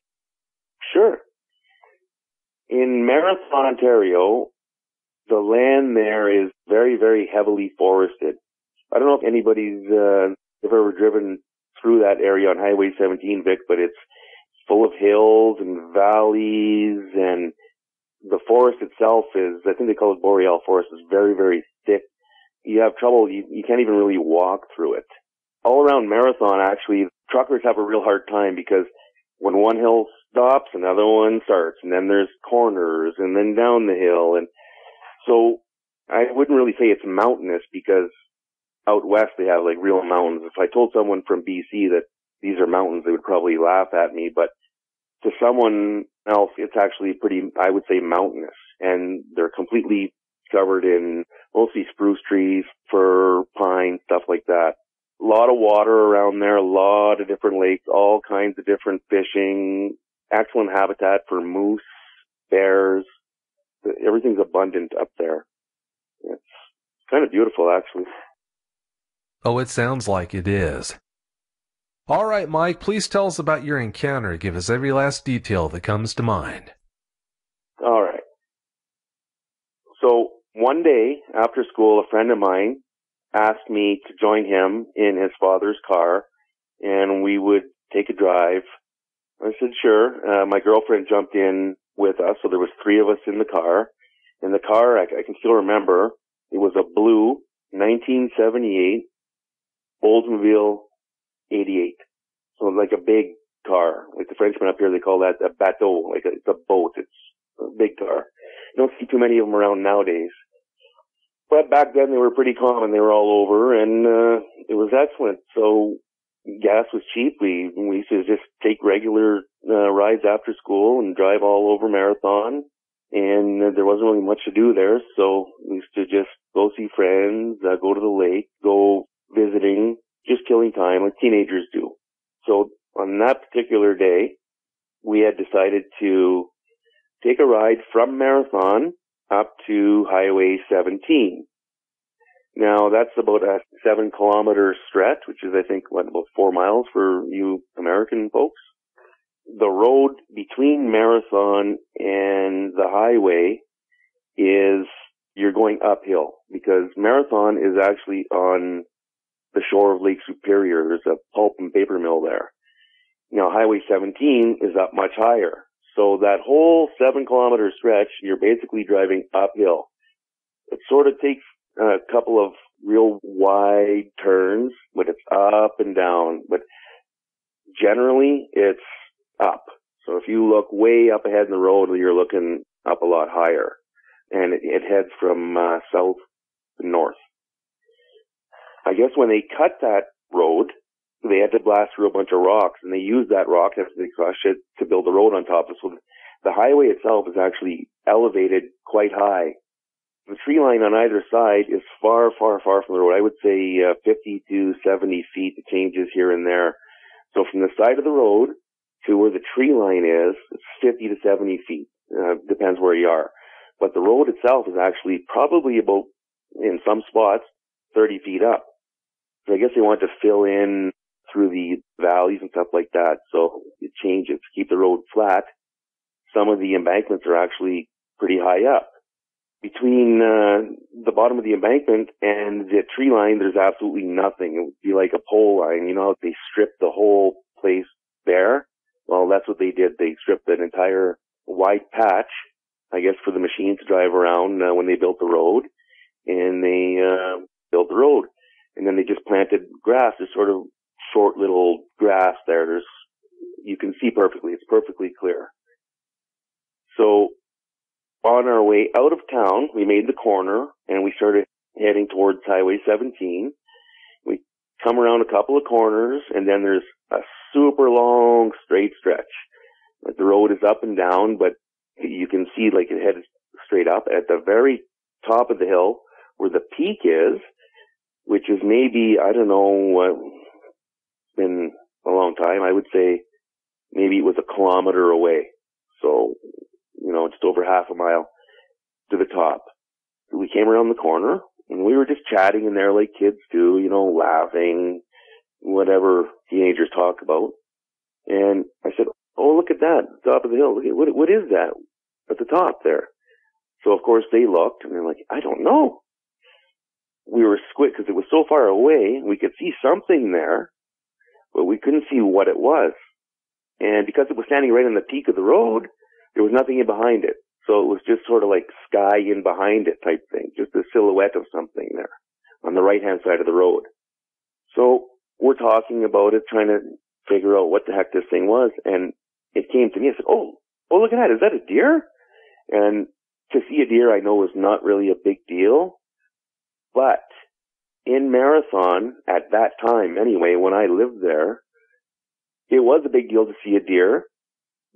Sure. In Marathon, Ontario, the land there is very, very heavily forested. I don't know if anybody's ever driven through that area on Highway 17, Vic, but it's full of hills and valleys, and the forest itself is, I think they call it boreal forest, is very, very thick. You have trouble, you can't even really walk through it. All around Marathon, actually, truckers have a real hard time because when one hill stops, another one starts, and then there's corners, and then down the hill, and so I wouldn't really say it's mountainous because out west they have like real mountains. If I told someone from BC that these are mountains, they would probably laugh at me, but to someone else, it's actually pretty, I would say, mountainous, and they're completely covered in mostly spruce trees, fir, pine, stuff like that. A lot of water around there, a lot of different lakes, all kinds of different fishing, excellent habitat for moose, bears. Everything's abundant up there. It's kind of beautiful, actually. Oh, it sounds like it is. All right, Mike, please tell us about your encounter. Give us every last detail that comes to mind. All right. So one day after school, a friend of mine asked me to join him in his father's car, and we would take a drive. I said, sure. My girlfriend jumped in with us, so there was three of us in the car. In the car, I can still remember, it was a blue 1978 Oldsmobile 88. So like a big car. Like the Frenchmen up here, they call that a bateau. Like it's a boat. It's a big car. You don't see too many of them around nowadays. But back then they were pretty common. They were all over, and it was excellent. So gas was cheap. We used to just take regular rides after school and drive all over Marathon. And there wasn't really much to do there, so we used to just go see friends, go to the lake, go visiting, just killing time like teenagers do. So on that particular day, we had decided to take a ride from Marathon up to Highway 17. Now, that's about a 7-kilometer stretch, which is, I think, about 4 miles for you American folks. The road between Marathon and the highway is, you're going uphill, because Marathon is actually on the shore of Lake Superior. There's a pulp and paper mill there. Now, Highway 17 is up much higher. So that whole 7-kilometer stretch, you're basically driving uphill. It sort of takes a couple of real wide turns, but it's up and down. But generally, it's up. So if you look way up ahead in the road, you're looking up a lot higher. And it heads from south to north. I guess when they cut that road, they had to blast through a bunch of rocks, and they used that rock after they crushed it to build the road on top of it. So the highway itself is actually elevated quite high. The tree line on either side is far, far, far from the road. I would say 50 to 70 feet. It changes here and there. So from the side of the road to where the tree line is, it's 50 to 70 feet. Depends where you are. But the road itself is actually probably about, in some spots, 30 feet up. So I guess they want to fill in through the valleys and stuff like that. So it changes to keep the road flat. Some of the embankments are actually pretty high up. Between the bottom of the embankment and the tree line, there's absolutely nothing. It would be like a pole line. You know how they stripped the whole place bare? Well, that's what they did. They stripped an entire wide patch, I guess, for the machines to drive around when they built the road. And they built the road. And then they just planted grass. There's sort of short little grass there. You can see perfectly. It's perfectly clear. So on our way out of town, we made the corner and we started heading towards Highway 17. We come around a couple of corners, and then there's a super long straight stretch. Like the road is up and down, but you can see like it heads straight up. At the very top of the hill, where the peak is, which is maybe, I don't know, it's been a long time. I would say maybe it was a kilometer away. So, just over half a mile to the top. We came around the corner, and we were just chatting in there like kids do, laughing, whatever teenagers talk about. And I said, oh, look at that, top of the hill. What is that? at the top there. So of course they looked and they're like, I don't know. We were squid because it was so far away. We could see something there, but we couldn't see what it was. And because it was standing right on the peak of the road, there was nothing in behind it. So it was just sort of like sky in behind it type thing, just a silhouette of something there on the right-hand side of the road. So we're talking about it, trying to figure out what the heck this thing was. And it came to me. I said, oh, look at that. Is that a deer? And to see a deer, I know, is not really a big deal. But in Marathon, at that time anyway, when I lived there, it was a big deal to see a deer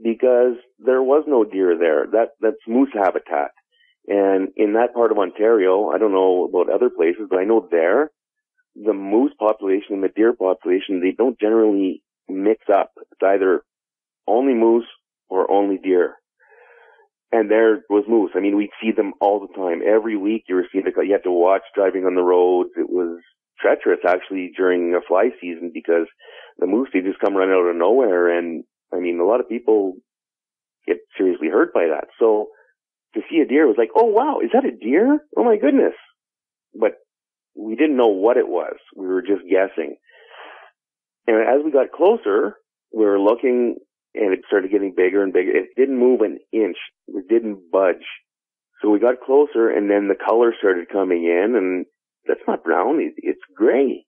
because there was no deer there. That's moose habitat. And in that part of Ontario, I don't know about other places, but I know there, the moose population and the deer population, they don't generally mix up. It's either only moose or only deer. And there was moose. I mean, we'd see them all the time. Every week you had to watch driving on the roads. It was treacherous actually during the fly season because the moose, they just come running out of nowhere. And I mean, a lot of people get seriously hurt by that. So to see a deer was like, oh wow, is that a deer? Oh my goodness. But we didn't know what it was. We were just guessing. And as we got closer, we were looking and it started getting bigger and bigger. It didn't move an inch. It didn't budge. So we got closer and then the color started coming in and that's not brown. It's gray.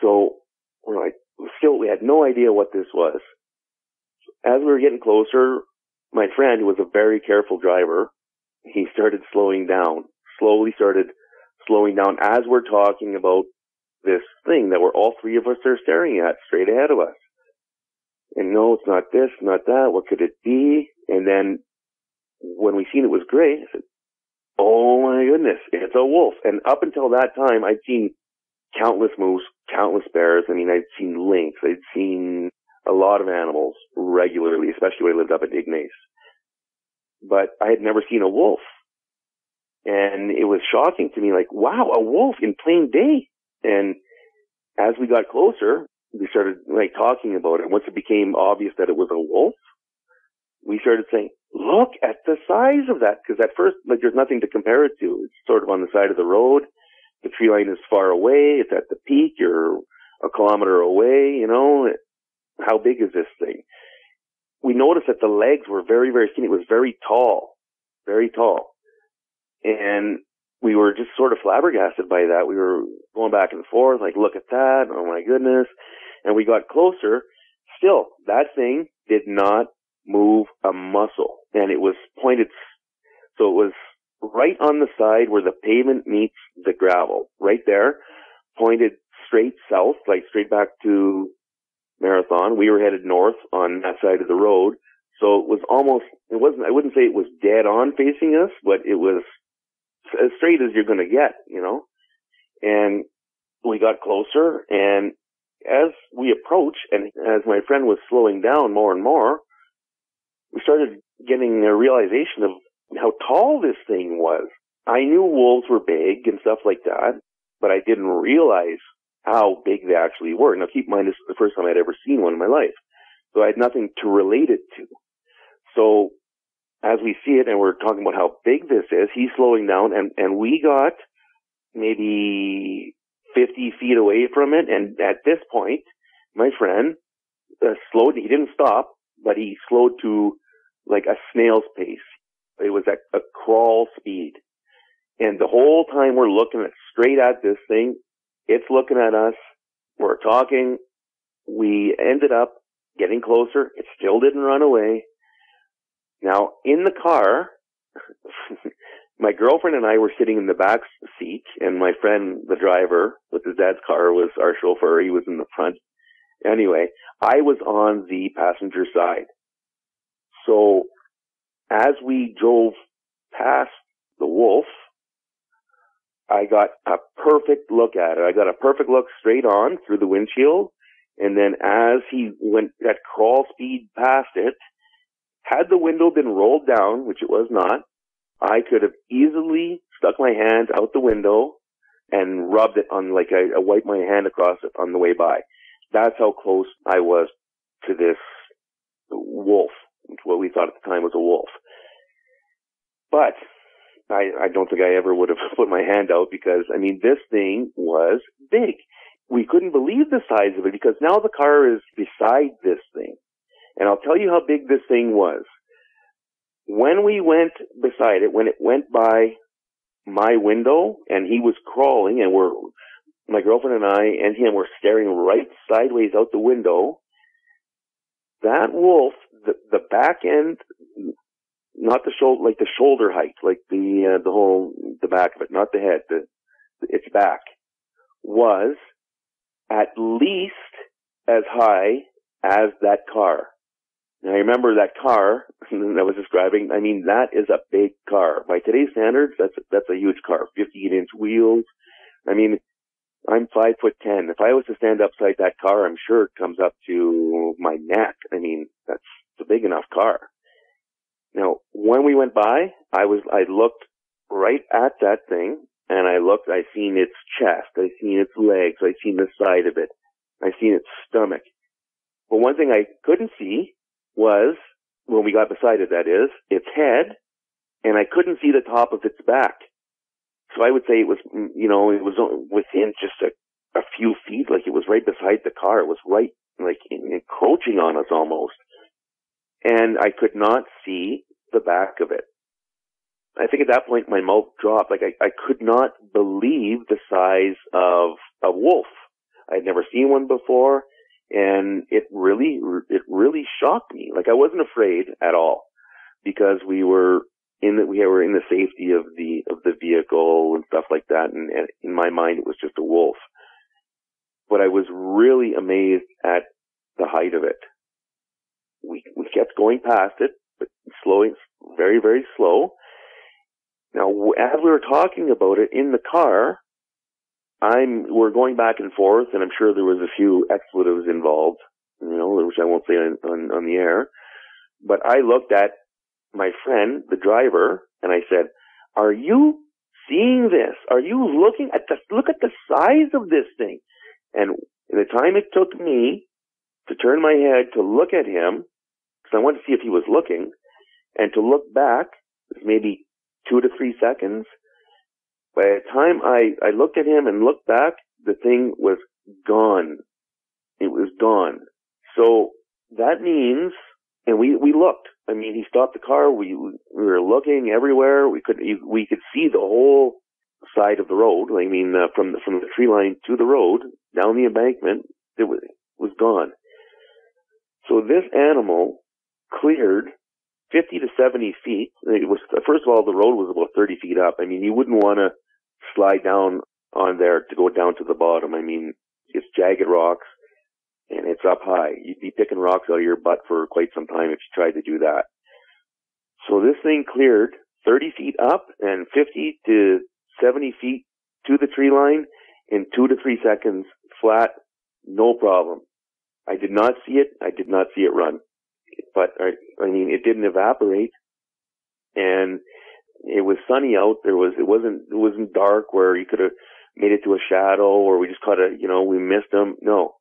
So we're like, still, we had no idea what this was. As we were getting closer, my friend, who was a very careful driver, he started slowing down, slowly started slowing down as we're talking about this thing that we're all three of us are staring at straight ahead of us. And no, it's not this, not that. What could it be? And then when we seen it was gray, I said, oh my goodness, it's a wolf. And up until that time, I'd seen countless moose, countless bears. I mean, I'd seen lynx. I'd seen a lot of animals regularly, especially when I lived up at Ignace. But I had never seen a wolf. And it was shocking to me, like, wow, a wolf in plain day. And as we got closer, we started like talking about it. Once it became obvious that it was a wolf, we started saying, look at the size of that. Because at first, like, there's nothing to compare it to. It's sort of on the side of the road. The tree line is far away. It's at the peak. You're a kilometer away, you know. How big is this thing? We noticed that the legs were very, very skinny. It was very tall. Very tall. And we were just sort of flabbergasted by that. We were going back and forth, like, look at that. Oh my goodness. And we got closer. Still, that thing did not move a muscle. And it was pointed, so it was right on the side where the pavement meets the gravel. Right there, pointed straight south, like straight back to Marathon. We were headed north on that side of the road. So it was almost, I wouldn't say it was dead on facing us, but it was as straight as you're going to get, you know. And we got closer, and as we approached, and as my friend was slowing down more and more, we started getting a realization of how tall this thing was. I knew wolves were big and stuff like that, but I didn't realize how big they actually were. Now keep in mind, this is the first time I'd ever seen one in my life. So I had nothing to relate it to. So as we see it and we're talking about how big this is, he's slowing down and we got maybe 50 feet away from it. And at this point, my friend slowed. He didn't stop, but he slowed to like a snail's pace. It was at a crawl speed. And the whole time we're looking straight at this thing, it's looking at us. We're talking. We ended up getting closer. It still didn't run away. Now, in the car, my girlfriend and I were sitting in the back seat, and my friend, the driver, with his dad's car, was our chauffeur. He was in the front. Anyway, I was on the passenger side. So, as we drove past the wolf, I got a perfect look at it. I got a perfect look straight on through the windshield. And then as he went at crawl speed past it, had the window been rolled down, which it was not, I could have easily stuck my hand out the window and rubbed it on, like I wiped my hand across it on the way by. That's how close I was to this wolf, what we thought at the time was a wolf. But I don't think I ever would have put my hand out because, I mean, this thing was big. We couldn't believe the size of it because now the car is beside this thing. And I'll tell you how big this thing was. When we went beside it, when it went by my window and he was crawling and my girlfriend and I and him were staring right sideways out the window, that wolf, the back end, not the shoulder, like the shoulder height, like the back of it, not the head, its back, was at least as high as that car. Now, I remember that car that I was describing. I mean, that is a big car. By today's standards, that's a huge car. 58-inch wheels. I mean, I'm 5'10". If I was to stand upside that car, I'm sure it comes up to my neck. I mean, it's a big enough car. Now, when we went by, I looked right at that thing, and I seen its chest, I seen its legs, I seen the side of it, I seen its stomach. But one thing I couldn't see was, when we got beside it, that is, its head, and I couldn't see the top of its back. So I would say it was, it was within just a few feet, like it was right beside the car. It was right, like, encroaching on us almost. And I could not see the back of it. I think at that point my mouth dropped. Like I could not believe the size of a wolf. I had never seen one before, and it really shocked me. Like I wasn't afraid at all because we were in the safety of the vehicle and stuff like that, and in my mind it was just a wolf. But I was really amazed at the height of it. We kept going past it, but slowing, very, very slow. Now, as we were talking about it in the car, we're going back and forth, and I'm sure there was a few expletives involved, which I won't say on the air. But I looked at my friend, the driver, and I said, "Are you seeing this? Are you looking at look at the size of this thing?" And in the time it took me to turn my head to look at him, because I wanted to see if he was looking, and to look back, maybe 2 to 3 seconds. By the time I looked at him and looked back, the thing was gone. It was gone. So that means, and we looked. I mean, he stopped the car. We were looking everywhere. We could see the whole side of the road. I mean, from the tree line to the road, down the embankment, it was gone. So this animal cleared 50 to 70 feet. It was, first of all, the road was about 30 feet up. I mean, you wouldn't want to slide down on there to go down to the bottom. I mean, it's jagged rocks and it's up high. You'd be picking rocks out of your butt for quite some time if you tried to do that. So this thing cleared 30 feet up and 50 to 70 feet to the tree line in 2 to 3 seconds, flat, no problem. I did not see it. I did not see it run. But, I mean, it didn't evaporate. And it was sunny out. It wasn't dark where you could have made it to a shadow or we just caught we missed them. No.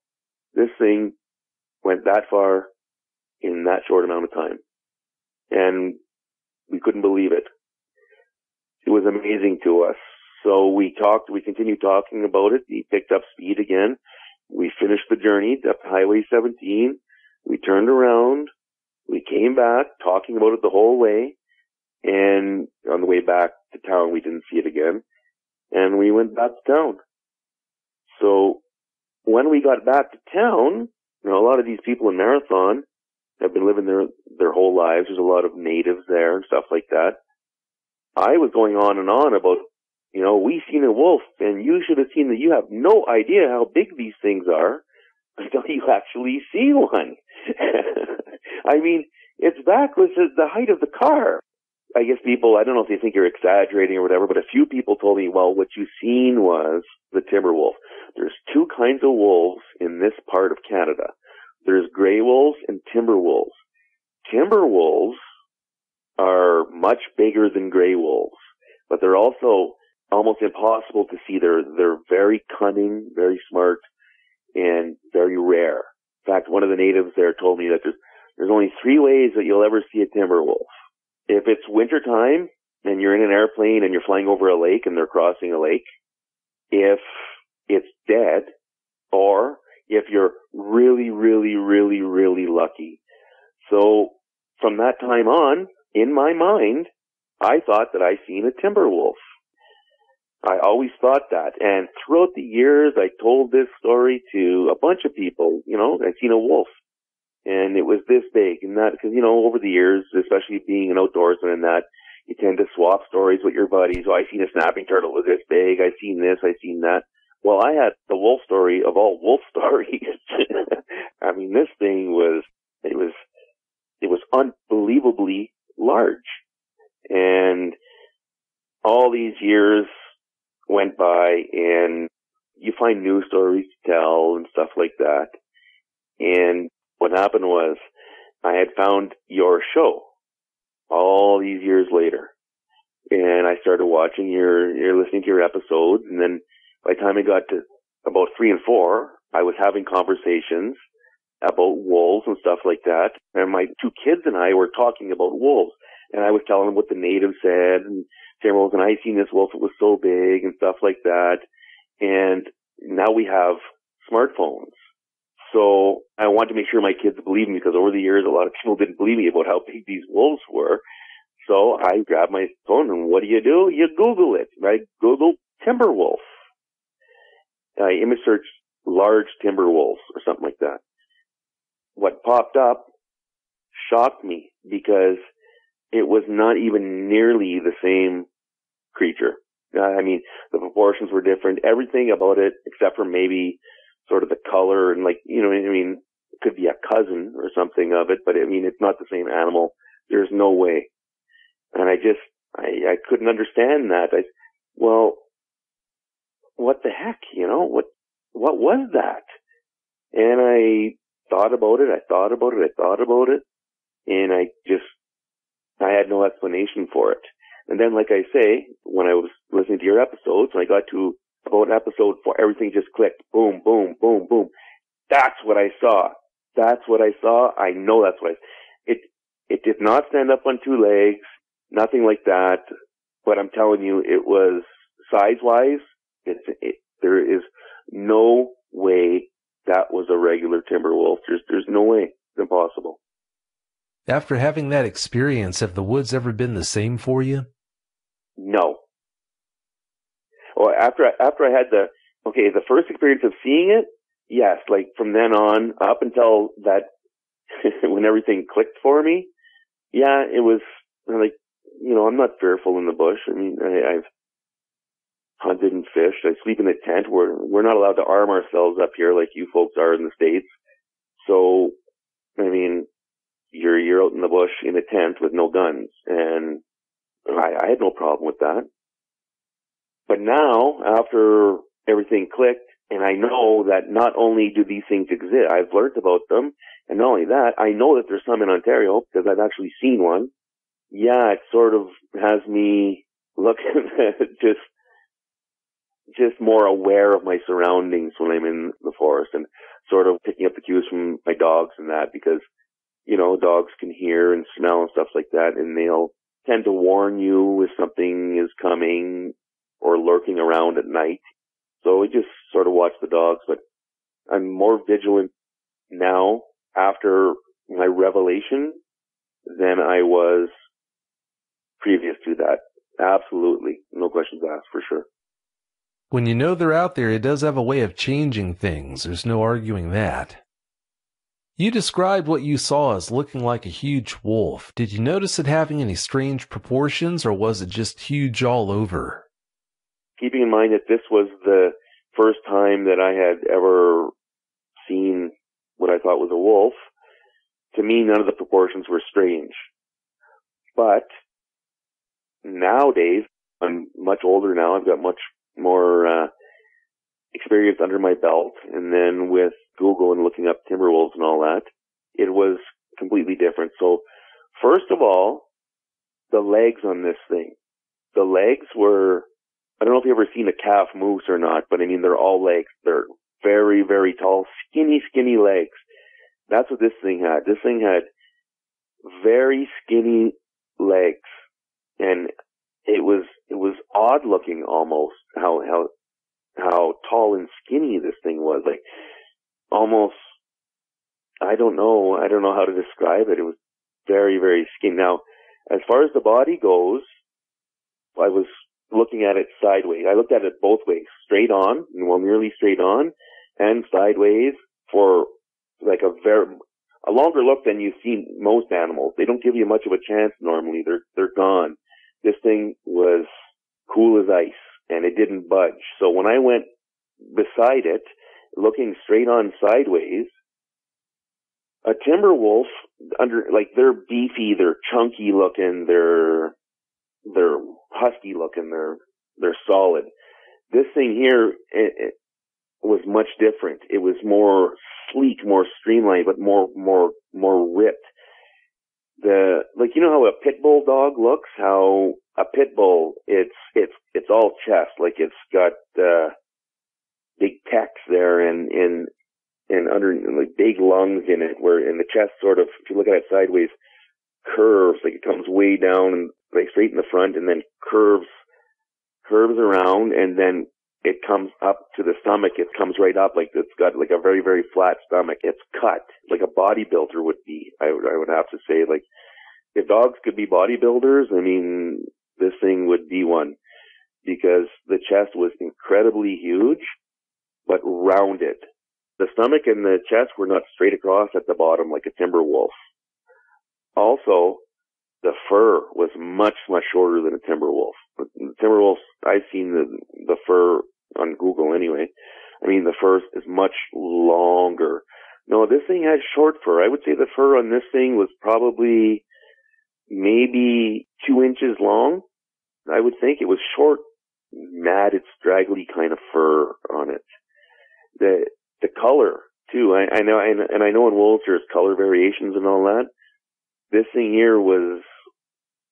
This thing went that far in that short amount of time. And we couldn't believe it. It was amazing to us. So we continued talking about it. He picked up speed again. We finished the journey up Highway 17. We turned around. We came back talking about it the whole way. And on the way back to town, we didn't see it again. And we went back to town. So when we got back to town, a lot of these people in Marathon have been living their whole lives. There's a lot of natives there and stuff like that. I was going on and on about, we seen a wolf and you should have seen that. You have no idea how big these things are until you actually see one. I mean, its back was the height of the car. I guess people, I don't know if they think you're exaggerating or whatever, but a few people told me, well, what you seen was the timber wolf. There's two kinds of wolves in this part of Canada. There's gray wolves and timber wolves. Timber wolves are much bigger than gray wolves, but they're also almost impossible to see. They're very cunning, very smart, and very rare. In fact, one of the natives there told me that there's only 3 ways that you'll ever see a timber wolf. If it's wintertime and you're in an airplane and you're flying over a lake and they're crossing a lake, if it's dead, or if you're really, really, really, really lucky. So from that time on, in my mind, I thought that I seen a timber wolf. I always thought that. And throughout the years, I told this story to a bunch of people. I seen a wolf. And it was this big. And that, because, over the years, especially being an outdoorsman and that, you tend to swap stories with your buddies. Oh, I seen a snapping turtle was this big. I seen this. I seen that. Well, I had the wolf story of all wolf stories. I mean, this thing was unbelievably large. And all these years went by and you find new stories to tell and stuff like that. And what happened was I had found your show all these years later. And I started watching you're listening to your episodes. And then by the time I got to about 3 and 4, I was having conversations about wolves and stuff like that. And my 2 kids and I were talking about wolves. And I was telling them what the natives said and timber and I seen this wolf, it was so big and stuff like that. And now we have smartphones. So I wanted to make sure my kids believed me, because over the years, a lot of people didn't believe me about how big these wolves were. So I grabbed my phone, and what do? You Google it, right? Google timber wolf. I image search large timber wolves or something like that. What popped up shocked me, because it was not even nearly the same creature. I mean, the proportions were different. Everything about it, except for maybe sort of the color and it could be a cousin or something of it, but it's not the same animal. There's no way. And I couldn't understand that. Well, what the heck, what was that? And I thought about it, and I had no explanation for it. And then, like I say, when I was listening to your episodes, when I got to about episode 4, everything just clicked. Boom, boom, boom, boom. That's what I saw. I know that's what it did not stand up on 2 legs, nothing like that. But I'm telling you, it was size-wise, there is no way that was a regular timber wolf. There's no way. It's impossible. After having that experience, have the woods ever been the same for you? No. Well, after I had the first experience of seeing it, yes, like from then on, up until that, when everything clicked for me, yeah, it was like, I'm not fearful in the bush. I mean, I've hunted and fished. I sleep in a tent. We're not allowed to arm ourselves up here like you folks are in the States. So, you're out in the bush in a tent with no guns, and I had no problem with that. But now, after everything clicked, and I know that not only do these things exist, I've learned about them, and not only that, I know that there's some in Ontario, because I've actually seen one. Yeah, it sort of has me looking at just more aware of my surroundings when I'm in the forest, and sort of picking up the cues from my dogs and that, because, dogs can hear and smell and stuff like that, and they'll tend to warn you if something is coming or lurking around at night. So we just sort of watch the dogs, but I'm more vigilant now after my revelation than I was previous to that. Absolutely. No questions asked, for sure. When you know they're out there, it does have a way of changing things. There's no arguing that. You described what you saw as looking like a huge wolf. Did you notice it having any strange proportions, or was it just huge all over? Keeping in mind that this was the first time that I had ever seen what I thought was a wolf, to me, none of the proportions were strange. But nowadays, I'm much older now. I've got much more experience under my belt. And then with Google and looking up timber wolves and all that, it was completely different. So first of all, the legs on this thing. The legs were, I don't know if you've ever seen a calf moose or not, but they're all legs. They're very, very tall, skinny legs. That's what this thing had. This thing had very skinny legs, and it was odd looking almost how tall and skinny this thing was. Like almost, I don't know how to describe it. It was very, very skinny. Now, as far as the body goes, I was looking at it sideways. I looked at it both ways, straight on, well, nearly straight on, and sideways for like a longer look than you see most animals. They don't give you much of a chance normally. They're gone. This thing was cool as ice, and it didn't budge. So when I went beside it, looking straight on sideways, a timber wolf, they're beefy, they're chunky looking, they're husky looking, they're solid. This thing here, it was much different. It was more sleek, more streamlined, but more ripped. You know how a pit bull dog looks? How a pit bull, it's all chest, like it's got big pecs there and under, like, big lungs in it, where in the chest sort of, if you look at it sideways, curves, like it comes way down and like straight in the front, and then curves around, and then it comes up to the stomach. It comes right up, like it's got like a very, very flat stomach. It's cut like a bodybuilder would be. I would have to say, like, if dogs could be bodybuilders, I mean, this thing would be one, because the chest was incredibly huge, but rounded. The stomach and the chest were not straight across at the bottom like a timber wolf. Also, the fur was much, much shorter than a timber wolf. The timber wolves, I've seen the fur on Google anyway. I mean, the fur is much longer. No, this thing had short fur. I would say the fur on this thing was probably maybe 2 inches long. I would think it was short, matted, straggly kind of fur on it. The color too. I know, and I know in wolves there's color variations and all that. This thing here was,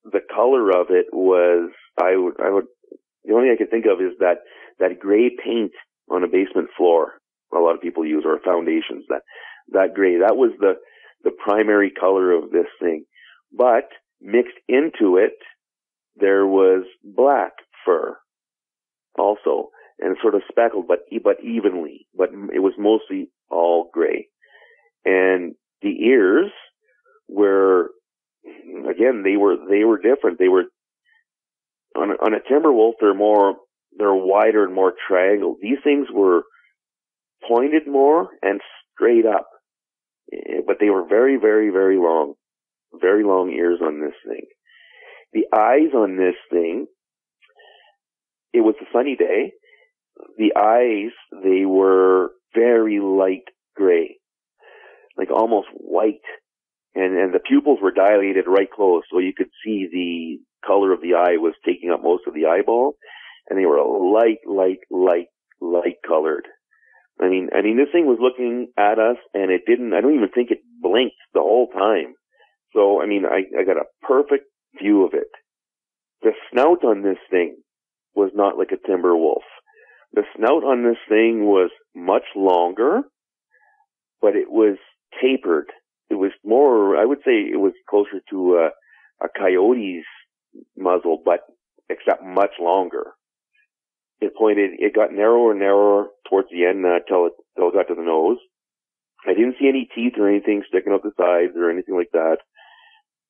the color of it was, I would, the only thing I could think of is that gray paint on a basement floor a lot of people use, or foundations, that gray. That was the primary color of this thing. But mixed into it, there was black fur also, and sort of speckled, but evenly. But it was mostly all gray. And the ears were, again, they were different. They were, on a timber wolf, they're wider and more triangle. These things were pointed more and straight up, but they were very, very, very long. Very long ears on this thing. The eyes on this thing, it was a sunny day. The eyes, they were very light gray, like almost white. And the pupils were dilated right close, so you could see the color of the eye was taking up most of the eyeball. And they were light colored. I mean, this thing was looking at us, and I don't even think it blinked the whole time. So, I mean, I got a perfect view of it. The snout on this thing was not like a timber wolf. The snout on this thing was much longer, but it was tapered. It was more, I would say it was closer to a coyote's muzzle, but except much longer. It got narrower and narrower towards the end until it got to the nose. I didn't see any teeth or anything sticking out the sides or anything like that.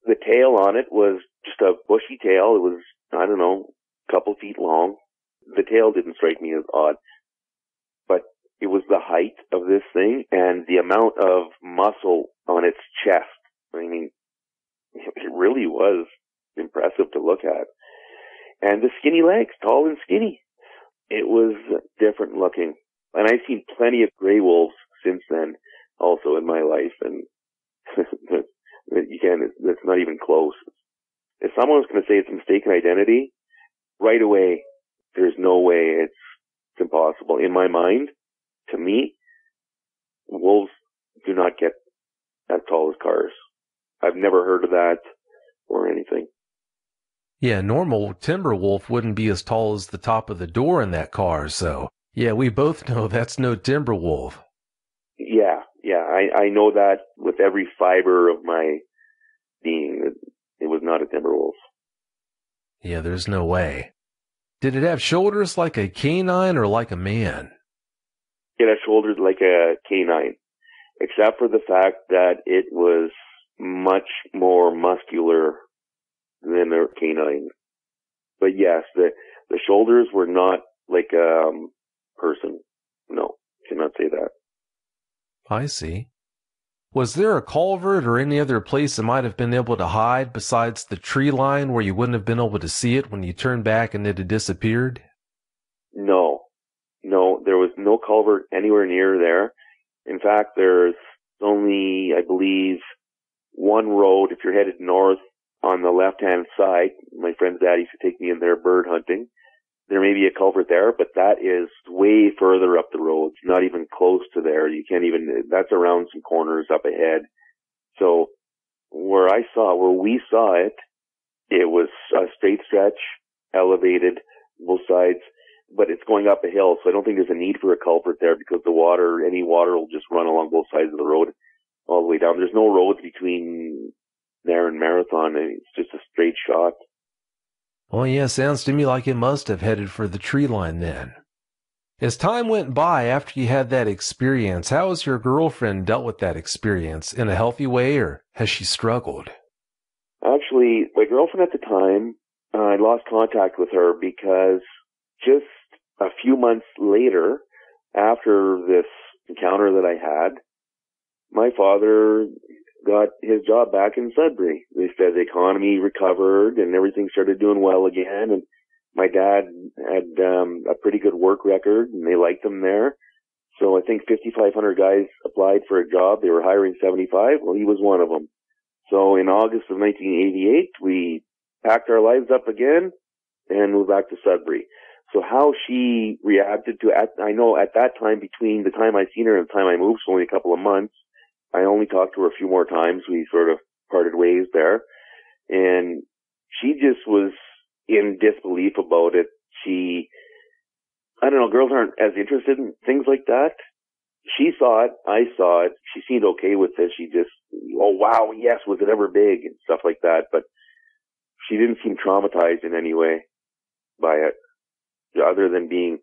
The tail on it was just a bushy tail. It was, I don't know, a couple feet long. The tail didn't strike me as odd, but it was the height of this thing and the amount of muscle on its chest. I mean, it really was impressive to look at. And the skinny legs, tall and skinny. It was different looking. And I've seen plenty of gray wolves since then also in my life, and it's not even close. If someone was going to say it's a mistaken identity, right away, there's no way, it's impossible. In my mind, to me, wolves do not get as tall as cars. I've never heard of that or anything. Yeah, normal timber wolf wouldn't be as tall as the top of the door in that car, so yeah, we both know that's no timber wolf. Yeah, I know that with every fiber of my being. timber wolves. Yeah, there's no way. Did it have shoulders like a canine or like a man? It had shoulders like a canine, except for the fact that it was much more muscular than a canine. But yes, the shoulders were not like a person. No, cannot say that. I see. Was there a culvert or any other place it might have been able to hide besides the tree line where you wouldn't have been able to see it when you turned back and it had disappeared? No, there was no culvert anywhere near there. In fact, there's only, I believe, one road if you're headed north on the left-hand side. My friend's dad used to take me in there bird hunting. There may be a culvert there, but that is way further up the road. It's not even close to there. You can't even, that's around some corners up ahead. So where we saw it, it was a straight stretch, elevated, both sides, but it's going up a hill. So I don't think there's a need for a culvert there because any water will just run along both sides of the road all the way down. There's no roads between there and Marathon. It's just a straight shot. Well, yeah, sounds to me like it must have headed for the tree line then. As time went by after you had that experience, how has your girlfriend dealt with that experience? In a healthy way, or has she struggled? Actually, my girlfriend at the time, I lost contact with her because just a few months later, after this encounter that I had, my father got his job back in Sudbury. They said the economy recovered and everything started doing well again. And my dad had a pretty good work record and they liked him there. So I think 5,500 guys applied for a job. They were hiring 75. Well, he was one of them. So in August of 1988, we packed our lives up again and moved back to Sudbury. So how she reacted to it, I know at that time, between the time I seen her and the time I moved, so only a couple of months, I only talked to her a few more times. We sort of parted ways there. And she just was in disbelief about it. I don't know, girls aren't as interested in things like that. She saw it. I saw it. She seemed okay with it. She just, oh wow, yes, was it ever big and stuff like that. But she didn't seem traumatized in any way by it, other than being,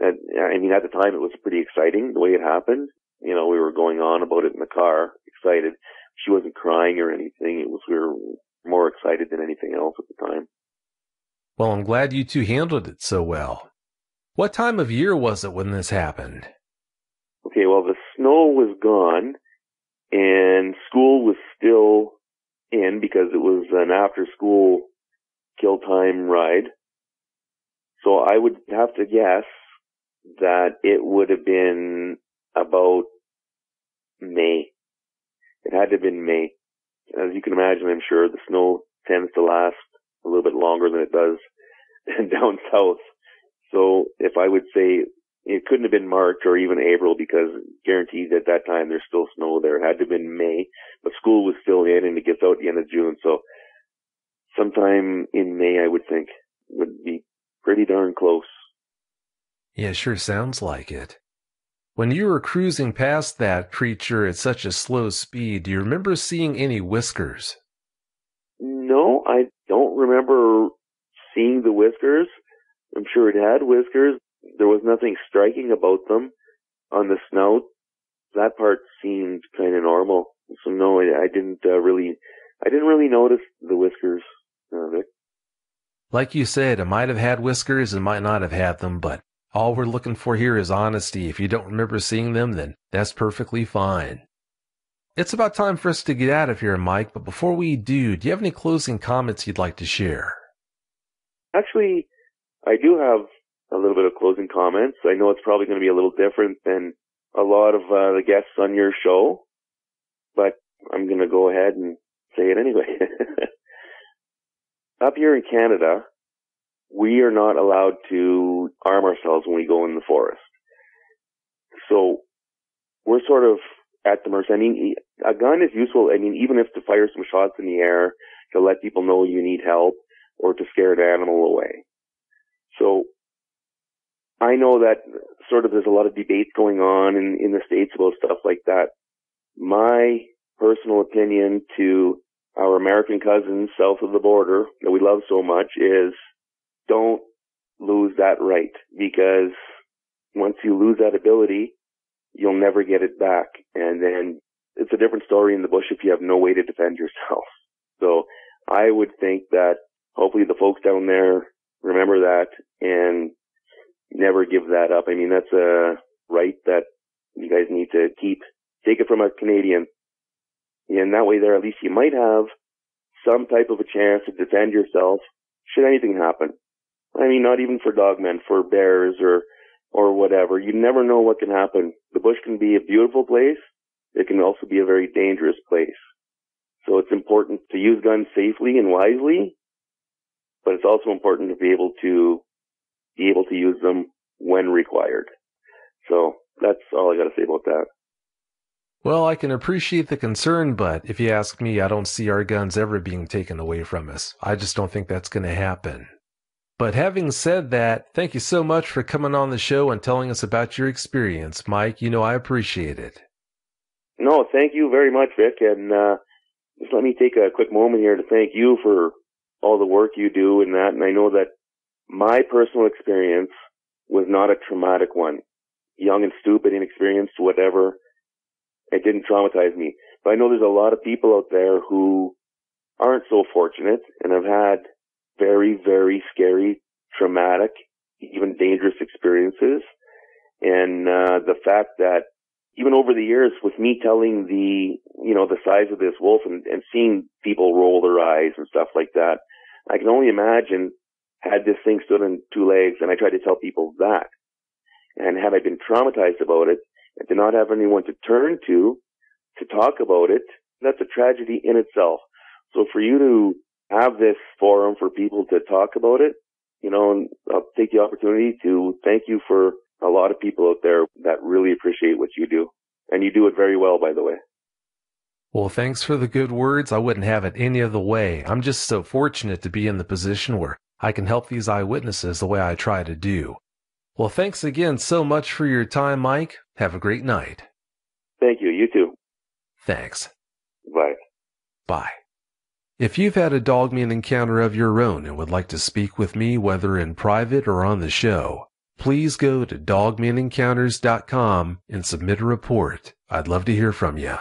at the time it was pretty exciting the way it happened. You know, we were going on about it in the car, excited. She wasn't crying or anything. We were more excited than anything else at the time. Well, I'm glad you two handled it so well. What time of year was it when this happened? Okay, well, the snow was gone and school was still in because it was an after-school kill time ride. So I would have to guess that it would have been about May. It had to have been May. As you can imagine, I'm sure the snow tends to last a little bit longer than it does down south. So if I would say it couldn't have been March or even April, because guaranteed at that time there's still snow there. It had to have been May, but school was still in and it gets out at the end of June. So sometime in May, I would think, would be pretty darn close. Yeah, sure sounds like it. When you were cruising past that creature at such a slow speed, do you remember seeing any whiskers? No, I don't remember seeing the whiskers. I'm sure it had whiskers. There was nothing striking about them on the snout. That part seemed kind of normal. So no, I didn't really notice the whiskers, Vic. Like you said, it might have had whiskers and might not have had them, but all we're looking for here is honesty. If you don't remember seeing them, then that's perfectly fine. It's about time for us to get out of here, Mike, but before we do you have any closing comments you'd like to share? Actually, I do have a little bit of closing comments. I know it's probably going to be a little different than a lot of the guests on your show, but I'm going to go ahead and say it anyway. Up here in Canada, we are not allowed to arm ourselves when we go in the forest. So we're sort of at the mercy. I mean, a gun is useful. I mean, even if to fire some shots in the air to let people know you need help or to scare an animal away. So I know that sort of there's a lot of debate going on in the States about stuff like that. My personal opinion to our our American cousins south of the border that we love so much is don't lose that right, because once you lose that ability, you'll never get it back. And then it's a different story in the bush if you have no way to defend yourself. So I would think that hopefully the folks down there remember that and never give that up. I mean, that's a right that you guys need to keep. Take it from a Canadian. And that way there, at least you might have some type of a chance to defend yourself should anything happen. I mean, not even for dogmen, for bears or whatever. You never know what can happen. The bush can be a beautiful place. It can also be a very dangerous place. So it's important to use guns safely and wisely, but it's also important to be able to use them when required. So that's all I got to say about that. Well, I can appreciate the concern, but if you ask me, I don't see our guns ever being taken away from us. I just don't think that's going to happen. But having said that, thank you so much for coming on the show and telling us about your experience, Mike. You know I appreciate it. No, thank you very much, Vic. And just let me take a quick moment here to thank you for all the work you do and that. And I know that my personal experience was not a traumatic one. Young and stupid, inexperienced, whatever. It didn't traumatize me. But I know there's a lot of people out there who aren't so fortunate and have had very, very scary, traumatic, even dangerous experiences. And the fact that even over the years, with me telling the size of this wolf and seeing people roll their eyes and stuff like that, I can only imagine had this thing stood on two legs, and I tried to tell people that. And had I been traumatized about it, and to not have anyone to turn to talk about it, that's a tragedy in itself. So for you to have this forum for people to talk about it, and I'll take the opportunity to thank you for a lot of people out there that really appreciate what you do. And you do it very well, by the way. Well, thanks for the good words. I wouldn't have it any other way. I'm just so fortunate to be in the position where I can help these eyewitnesses the way I try to do. Well, thanks again so much for your time, Mike. Have a great night. Thank you. You too. Thanks. Bye. Bye. If you've had a dogman encounter of your own and would like to speak with me, whether in private or on the show, please go to dogmanencounters.com and submit a report. I'd love to hear from you.